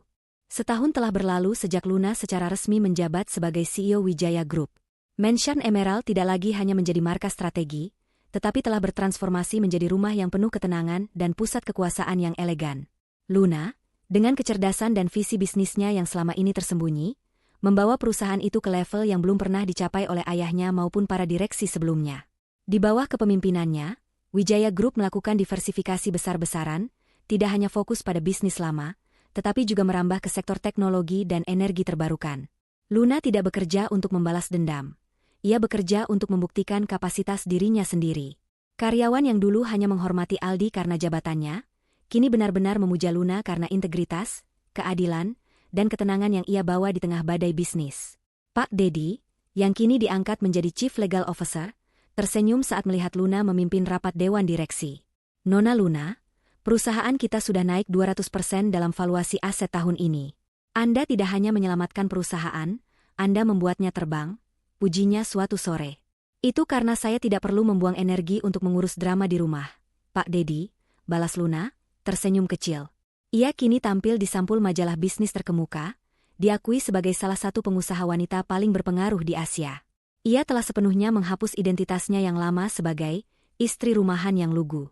Setahun telah berlalu sejak Luna secara resmi menjabat sebagai CEO Wijaya Group. Mansion Emerald tidak lagi hanya menjadi markas strategi, tetapi telah bertransformasi menjadi rumah yang penuh ketenangan dan pusat kekuasaan yang elegan. Luna, dengan kecerdasan dan visi bisnisnya yang selama ini tersembunyi, membawa perusahaan itu ke level yang belum pernah dicapai oleh ayahnya maupun para direksi sebelumnya. Di bawah kepemimpinannya, Wijaya Group melakukan diversifikasi besar-besaran, tidak hanya fokus pada bisnis lama, tetapi juga merambah ke sektor teknologi dan energi terbarukan. Luna tidak bekerja untuk membalas dendam. Ia bekerja untuk membuktikan kapasitas dirinya sendiri. Karyawan yang dulu hanya menghormati Aldi karena jabatannya, kini benar-benar memuja Luna karena integritas, keadilan, dan ketenangan yang ia bawa di tengah badai bisnis. Pak Dedi, yang kini diangkat menjadi Chief Legal Officer, tersenyum saat melihat Luna memimpin rapat dewan direksi. Nona Luna, perusahaan kita sudah naik 200% dalam valuasi aset tahun ini. Anda tidak hanya menyelamatkan perusahaan, Anda membuatnya terbang, pujinya suatu sore. Itu karena saya tidak perlu membuang energi untuk mengurus drama di rumah, Pak Dedi, balas Luna, tersenyum kecil. Ia kini tampil di sampul majalah bisnis terkemuka, diakui sebagai salah satu pengusaha wanita paling berpengaruh di Asia. Ia telah sepenuhnya menghapus identitasnya yang lama sebagai istri rumahan yang lugu.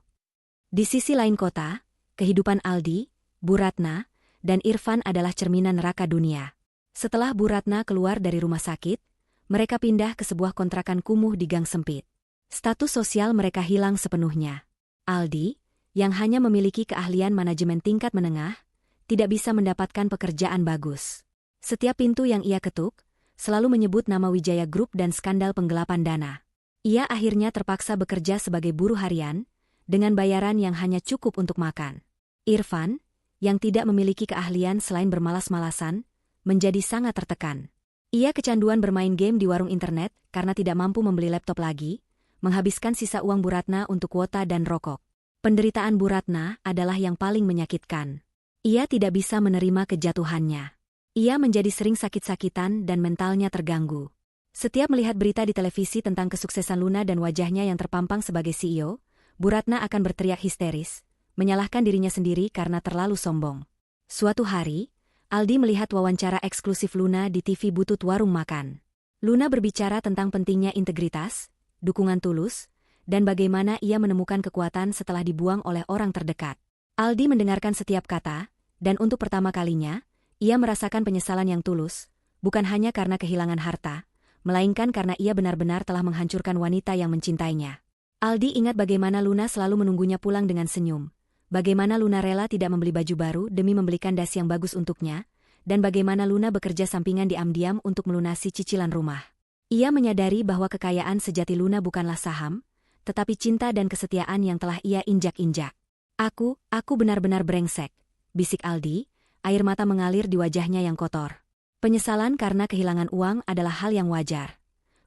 Di sisi lain kota, kehidupan Aldi, Bu Ratna, dan Irfan adalah cerminan neraka dunia. Setelah Bu Ratna keluar dari rumah sakit, mereka pindah ke sebuah kontrakan kumuh di gang sempit. Status sosial mereka hilang sepenuhnya. Aldi, yang hanya memiliki keahlian manajemen tingkat menengah, tidak bisa mendapatkan pekerjaan bagus. Setiap pintu yang ia ketuk, selalu menyebut nama Wijaya Group dan skandal penggelapan dana. Ia akhirnya terpaksa bekerja sebagai buruh harian, dengan bayaran yang hanya cukup untuk makan. Irfan, yang tidak memiliki keahlian selain bermalas-malasan, menjadi sangat tertekan. Ia kecanduan bermain game di warung internet karena tidak mampu membeli laptop lagi, menghabiskan sisa uang Bu Ratna untuk kuota dan rokok. Penderitaan Bu Ratna adalah yang paling menyakitkan. Ia tidak bisa menerima kejatuhannya. Ia menjadi sering sakit-sakitan dan mentalnya terganggu. Setiap melihat berita di televisi tentang kesuksesan Luna dan wajahnya yang terpampang sebagai CEO, Bu Ratna akan berteriak histeris, menyalahkan dirinya sendiri karena terlalu sombong. Suatu hari, Aldi melihat wawancara eksklusif Luna di TV butut warung makan. Luna berbicara tentang pentingnya integritas, dukungan tulus, dan bagaimana ia menemukan kekuatan setelah dibuang oleh orang terdekat. Aldi mendengarkan setiap kata, dan untuk pertama kalinya, ia merasakan penyesalan yang tulus, bukan hanya karena kehilangan harta, melainkan karena ia benar-benar telah menghancurkan wanita yang mencintainya. Aldi ingat bagaimana Luna selalu menunggunya pulang dengan senyum. Bagaimana Luna rela tidak membeli baju baru demi membelikan dasi yang bagus untuknya, dan bagaimana Luna bekerja sampingan diam-diam untuk melunasi cicilan rumah. Ia menyadari bahwa kekayaan sejati Luna bukanlah saham, tetapi cinta dan kesetiaan yang telah ia injak-injak. Aku benar-benar brengsek, bisik Aldi, air mata mengalir di wajahnya yang kotor. Penyesalan karena kehilangan uang adalah hal yang wajar.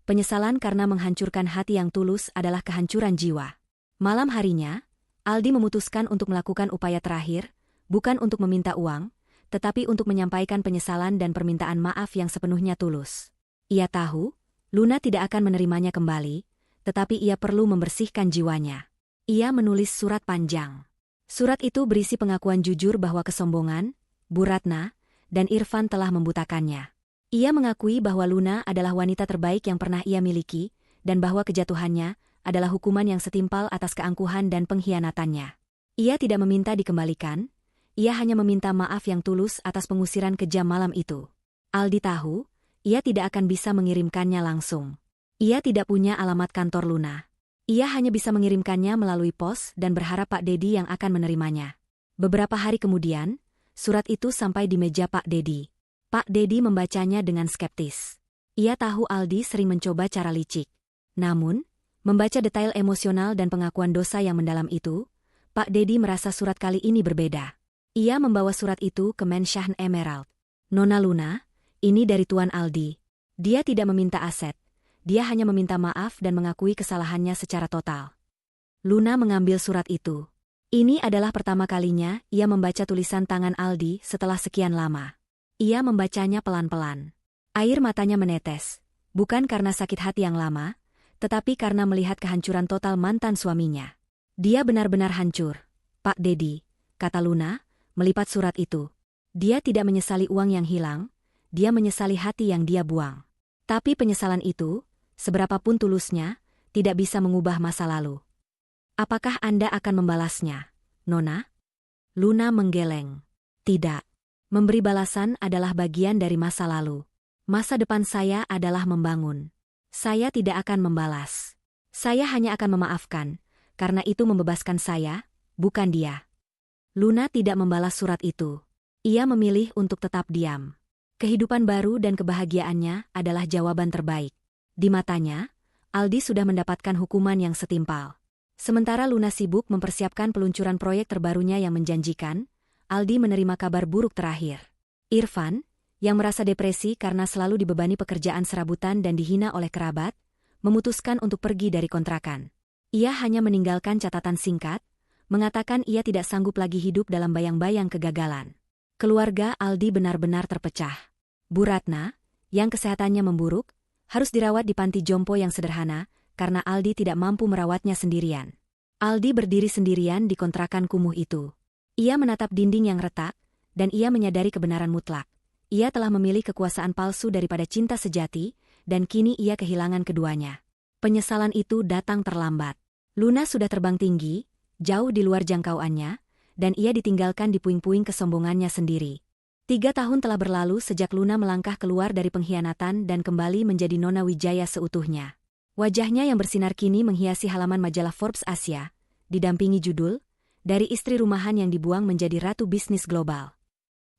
Penyesalan karena menghancurkan hati yang tulus adalah kehancuran jiwa. Malam harinya, Aldi memutuskan untuk melakukan upaya terakhir, bukan untuk meminta uang, tetapi untuk menyampaikan penyesalan dan permintaan maaf yang sepenuhnya tulus. Ia tahu, Luna tidak akan menerimanya kembali, tetapi ia perlu membersihkan jiwanya. Ia menulis surat panjang. Surat itu berisi pengakuan jujur bahwa kesombongan, Bu Ratna, dan Irfan telah membutakannya. Ia mengakui bahwa Luna adalah wanita terbaik yang pernah ia miliki, dan bahwa kejatuhannya adalah hukuman yang setimpal atas keangkuhan dan pengkhianatannya. Ia tidak meminta dikembalikan, ia hanya meminta maaf yang tulus atas pengusiran kejam malam itu. Aldi tahu, ia tidak akan bisa mengirimkannya langsung. Ia tidak punya alamat kantor Luna. Ia hanya bisa mengirimkannya melalui pos dan berharap Pak Dedi yang akan menerimanya. Beberapa hari kemudian, surat itu sampai di meja Pak Dedi. Pak Dedi membacanya dengan skeptis. Ia tahu Aldi sering mencoba cara licik. Namun, membaca detail emosional dan pengakuan dosa yang mendalam itu, Pak Dedi merasa surat kali ini berbeda. Ia membawa surat itu ke Mansion Emerald. Nona Luna, ini dari Tuan Aldi. Dia tidak meminta aset. Dia hanya meminta maaf dan mengakui kesalahannya secara total. Luna mengambil surat itu. Ini adalah pertama kalinya ia membaca tulisan tangan Aldi setelah sekian lama. Ia membacanya pelan-pelan. Air matanya menetes, bukan karena sakit hati yang lama, tetapi karena melihat kehancuran total mantan suaminya. Dia benar-benar hancur, Pak Dedi, kata Luna, melipat surat itu. Dia tidak menyesali uang yang hilang, dia menyesali hati yang dia buang. Tapi penyesalan itu, seberapapun tulusnya, tidak bisa mengubah masa lalu. Apakah Anda akan membalasnya, Nona? Luna menggeleng. Tidak. Memberi balasan adalah bagian dari masa lalu. Masa depan saya adalah membangun. Saya tidak akan membalas. Saya hanya akan memaafkan, karena itu membebaskan saya, bukan dia. Luna tidak membalas surat itu. Ia memilih untuk tetap diam. Kehidupan baru dan kebahagiaannya adalah jawaban terbaik. Di matanya, Aldi sudah mendapatkan hukuman yang setimpal. Sementara Luna sibuk mempersiapkan peluncuran proyek terbarunya yang menjanjikan, Aldi menerima kabar buruk terakhir. Irfan, yang merasa depresi karena selalu dibebani pekerjaan serabutan dan dihina oleh kerabat, memutuskan untuk pergi dari kontrakan. Ia hanya meninggalkan catatan singkat, mengatakan ia tidak sanggup lagi hidup dalam bayang-bayang kegagalan. Keluarga Aldi benar-benar terpecah. Bu Ratna, yang kesehatannya memburuk, harus dirawat di panti jompo yang sederhana, karena Aldi tidak mampu merawatnya sendirian. Aldi berdiri sendirian di kontrakan kumuh itu. Ia menatap dinding yang retak, dan ia menyadari kebenaran mutlak. Ia telah memilih kekuasaan palsu daripada cinta sejati, dan kini ia kehilangan keduanya. Penyesalan itu datang terlambat. Luna sudah terbang tinggi, jauh di luar jangkauannya, dan ia ditinggalkan di puing-puing kesombongannya sendiri. 3 tahun telah berlalu sejak Luna melangkah keluar dari pengkhianatan dan kembali menjadi Nona Wijaya seutuhnya. Wajahnya yang bersinar kini menghiasi halaman majalah Forbes Asia, didampingi judul, "Dari istri rumahan yang dibuang menjadi ratu bisnis global."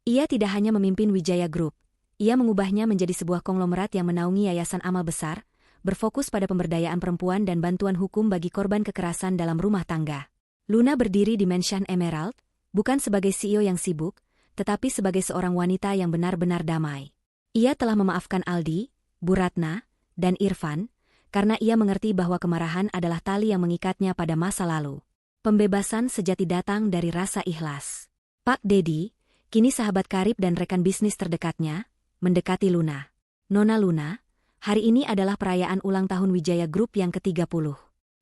Ia tidak hanya memimpin Wijaya Group, ia mengubahnya menjadi sebuah konglomerat yang menaungi yayasan amal besar, berfokus pada pemberdayaan perempuan dan bantuan hukum bagi korban kekerasan dalam rumah tangga. Luna berdiri di Mansion Emerald, bukan sebagai CEO yang sibuk, tetapi sebagai seorang wanita yang benar-benar damai. Ia telah memaafkan Aldi, Bu Ratna, dan Irfan, karena ia mengerti bahwa kemarahan adalah tali yang mengikatnya pada masa lalu. Pembebasan sejati datang dari rasa ikhlas. Pak Dedi, kini sahabat karib dan rekan bisnis terdekatnya, mendekati Luna. "Nona Luna, hari ini adalah perayaan ulang tahun Wijaya Group yang ke-30.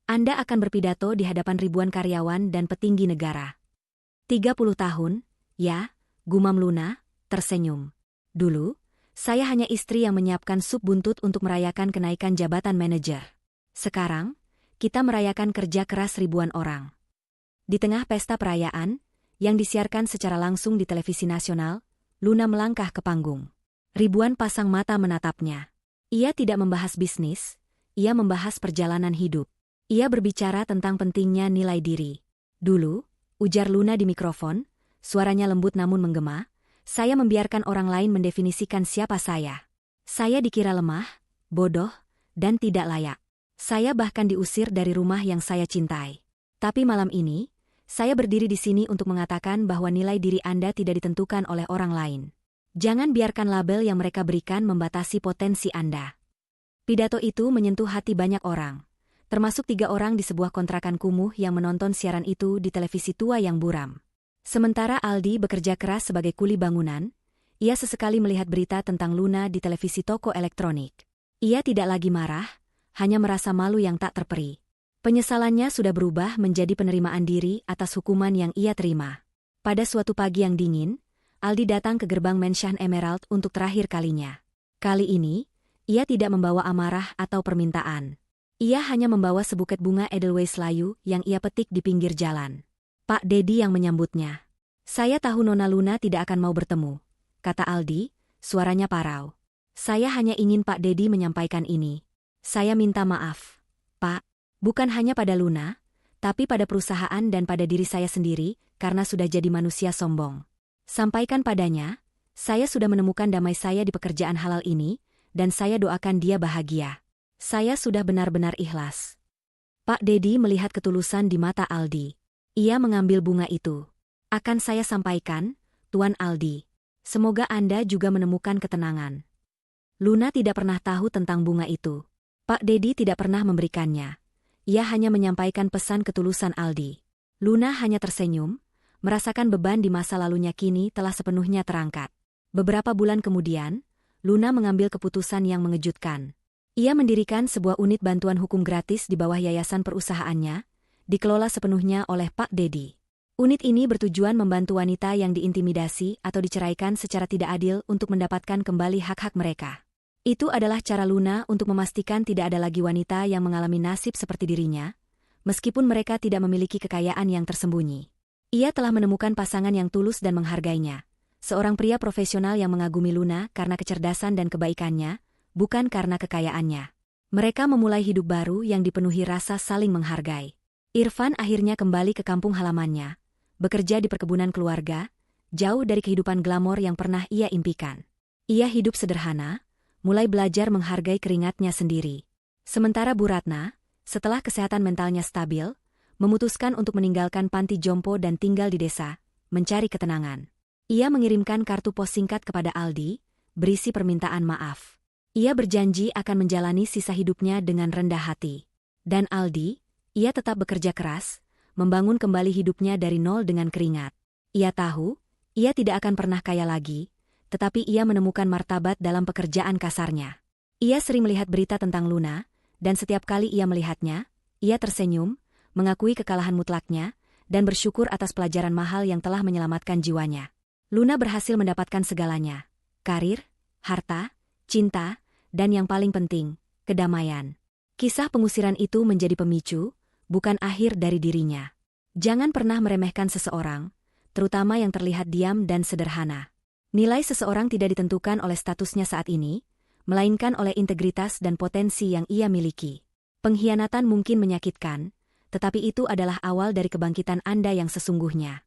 Anda akan berpidato di hadapan ribuan karyawan dan petinggi negara." 30 tahun, ya, gumam Luna, tersenyum. "Dulu, saya hanya istri yang menyiapkan sup buntut untuk merayakan kenaikan jabatan manajer. Sekarang, kita merayakan kerja keras ribuan orang." Di tengah pesta perayaan, yang disiarkan secara langsung di televisi nasional, Luna melangkah ke panggung. Ribuan pasang mata menatapnya. Ia tidak membahas bisnis, ia membahas perjalanan hidup. Ia berbicara tentang pentingnya nilai diri. "Dulu," ujar Luna di mikrofon, suaranya lembut namun menggema, "saya membiarkan orang lain mendefinisikan siapa saya. Saya dikira lemah, bodoh, dan tidak layak. Saya bahkan diusir dari rumah yang saya cintai. Tapi malam ini, saya berdiri di sini untuk mengatakan bahwa nilai diri Anda tidak ditentukan oleh orang lain. Jangan biarkan label yang mereka berikan membatasi potensi Anda." Pidato itu menyentuh hati banyak orang, termasuk 3 orang di sebuah kontrakan kumuh yang menonton siaran itu di televisi tua yang buram. Sementara Aldi bekerja keras sebagai kuli bangunan, ia sesekali melihat berita tentang Luna di televisi toko elektronik. Ia tidak lagi marah, hanya merasa malu yang tak terperi. Penyesalannya sudah berubah menjadi penerimaan diri atas hukuman yang ia terima. Pada suatu pagi yang dingin, Aldi datang ke gerbang Mansion Emerald untuk terakhir kalinya. Kali ini, ia tidak membawa amarah atau permintaan. Ia hanya membawa sebuket bunga Edelweiss layu yang ia petik di pinggir jalan. Pak Dedi yang menyambutnya. "Saya tahu Nona Luna tidak akan mau bertemu," kata Aldi, suaranya parau. "Saya hanya ingin Pak Dedi menyampaikan ini. Saya minta maaf, Pak. Bukan hanya pada Luna, tapi pada perusahaan dan pada diri saya sendiri, karena sudah jadi manusia sombong. Sampaikan padanya, saya sudah menemukan damai saya di pekerjaan halal ini, dan saya doakan dia bahagia. Saya sudah benar-benar ikhlas." Pak Dedi melihat ketulusan di mata Aldi. Ia mengambil bunga itu. "Akan saya sampaikan, Tuan Aldi. Semoga Anda juga menemukan ketenangan." Luna tidak pernah tahu tentang bunga itu. Pak Dedi tidak pernah memberikannya. Ia hanya menyampaikan pesan ketulusan Aldi. Luna hanya tersenyum, merasakan beban di masa lalunya kini telah sepenuhnya terangkat. Beberapa bulan kemudian, Luna mengambil keputusan yang mengejutkan. Ia mendirikan sebuah unit bantuan hukum gratis di bawah yayasan perusahaannya, dikelola sepenuhnya oleh Pak Dedi. Unit ini bertujuan membantu wanita yang diintimidasi atau diceraikan secara tidak adil untuk mendapatkan kembali hak-hak mereka. Itu adalah cara Luna untuk memastikan tidak ada lagi wanita yang mengalami nasib seperti dirinya, meskipun mereka tidak memiliki kekayaan yang tersembunyi. Ia telah menemukan pasangan yang tulus dan menghargainya, seorang pria profesional yang mengagumi Luna karena kecerdasan dan kebaikannya, bukan karena kekayaannya. Mereka memulai hidup baru yang dipenuhi rasa saling menghargai. Irfan akhirnya kembali ke kampung halamannya, bekerja di perkebunan keluarga, jauh dari kehidupan glamor yang pernah ia impikan. Ia hidup sederhana, mulai belajar menghargai keringatnya sendiri. Sementara Bu Ratna, setelah kesehatan mentalnya stabil, memutuskan untuk meninggalkan panti jompo dan tinggal di desa, mencari ketenangan. Ia mengirimkan kartu pos singkat kepada Aldi, berisi permintaan maaf. Ia berjanji akan menjalani sisa hidupnya dengan rendah hati. Dan Aldi, ia tetap bekerja keras, membangun kembali hidupnya dari nol dengan keringat. Ia tahu, ia tidak akan pernah kaya lagi, tetapi ia menemukan martabat dalam pekerjaan kasarnya. Ia sering melihat berita tentang Luna, dan setiap kali ia melihatnya, ia tersenyum, mengakui kekalahan mutlaknya, dan bersyukur atas pelajaran mahal yang telah menyelamatkan jiwanya. Luna berhasil mendapatkan segalanya: karir, harta, cinta, dan yang paling penting, kedamaian. Kisah pengusiran itu menjadi pemicu, bukan akhir dari dirinya. Jangan pernah meremehkan seseorang, terutama yang terlihat diam dan sederhana. Nilai seseorang tidak ditentukan oleh statusnya saat ini, melainkan oleh integritas dan potensi yang ia miliki. Pengkhianatan mungkin menyakitkan, tetapi itu adalah awal dari kebangkitan Anda yang sesungguhnya.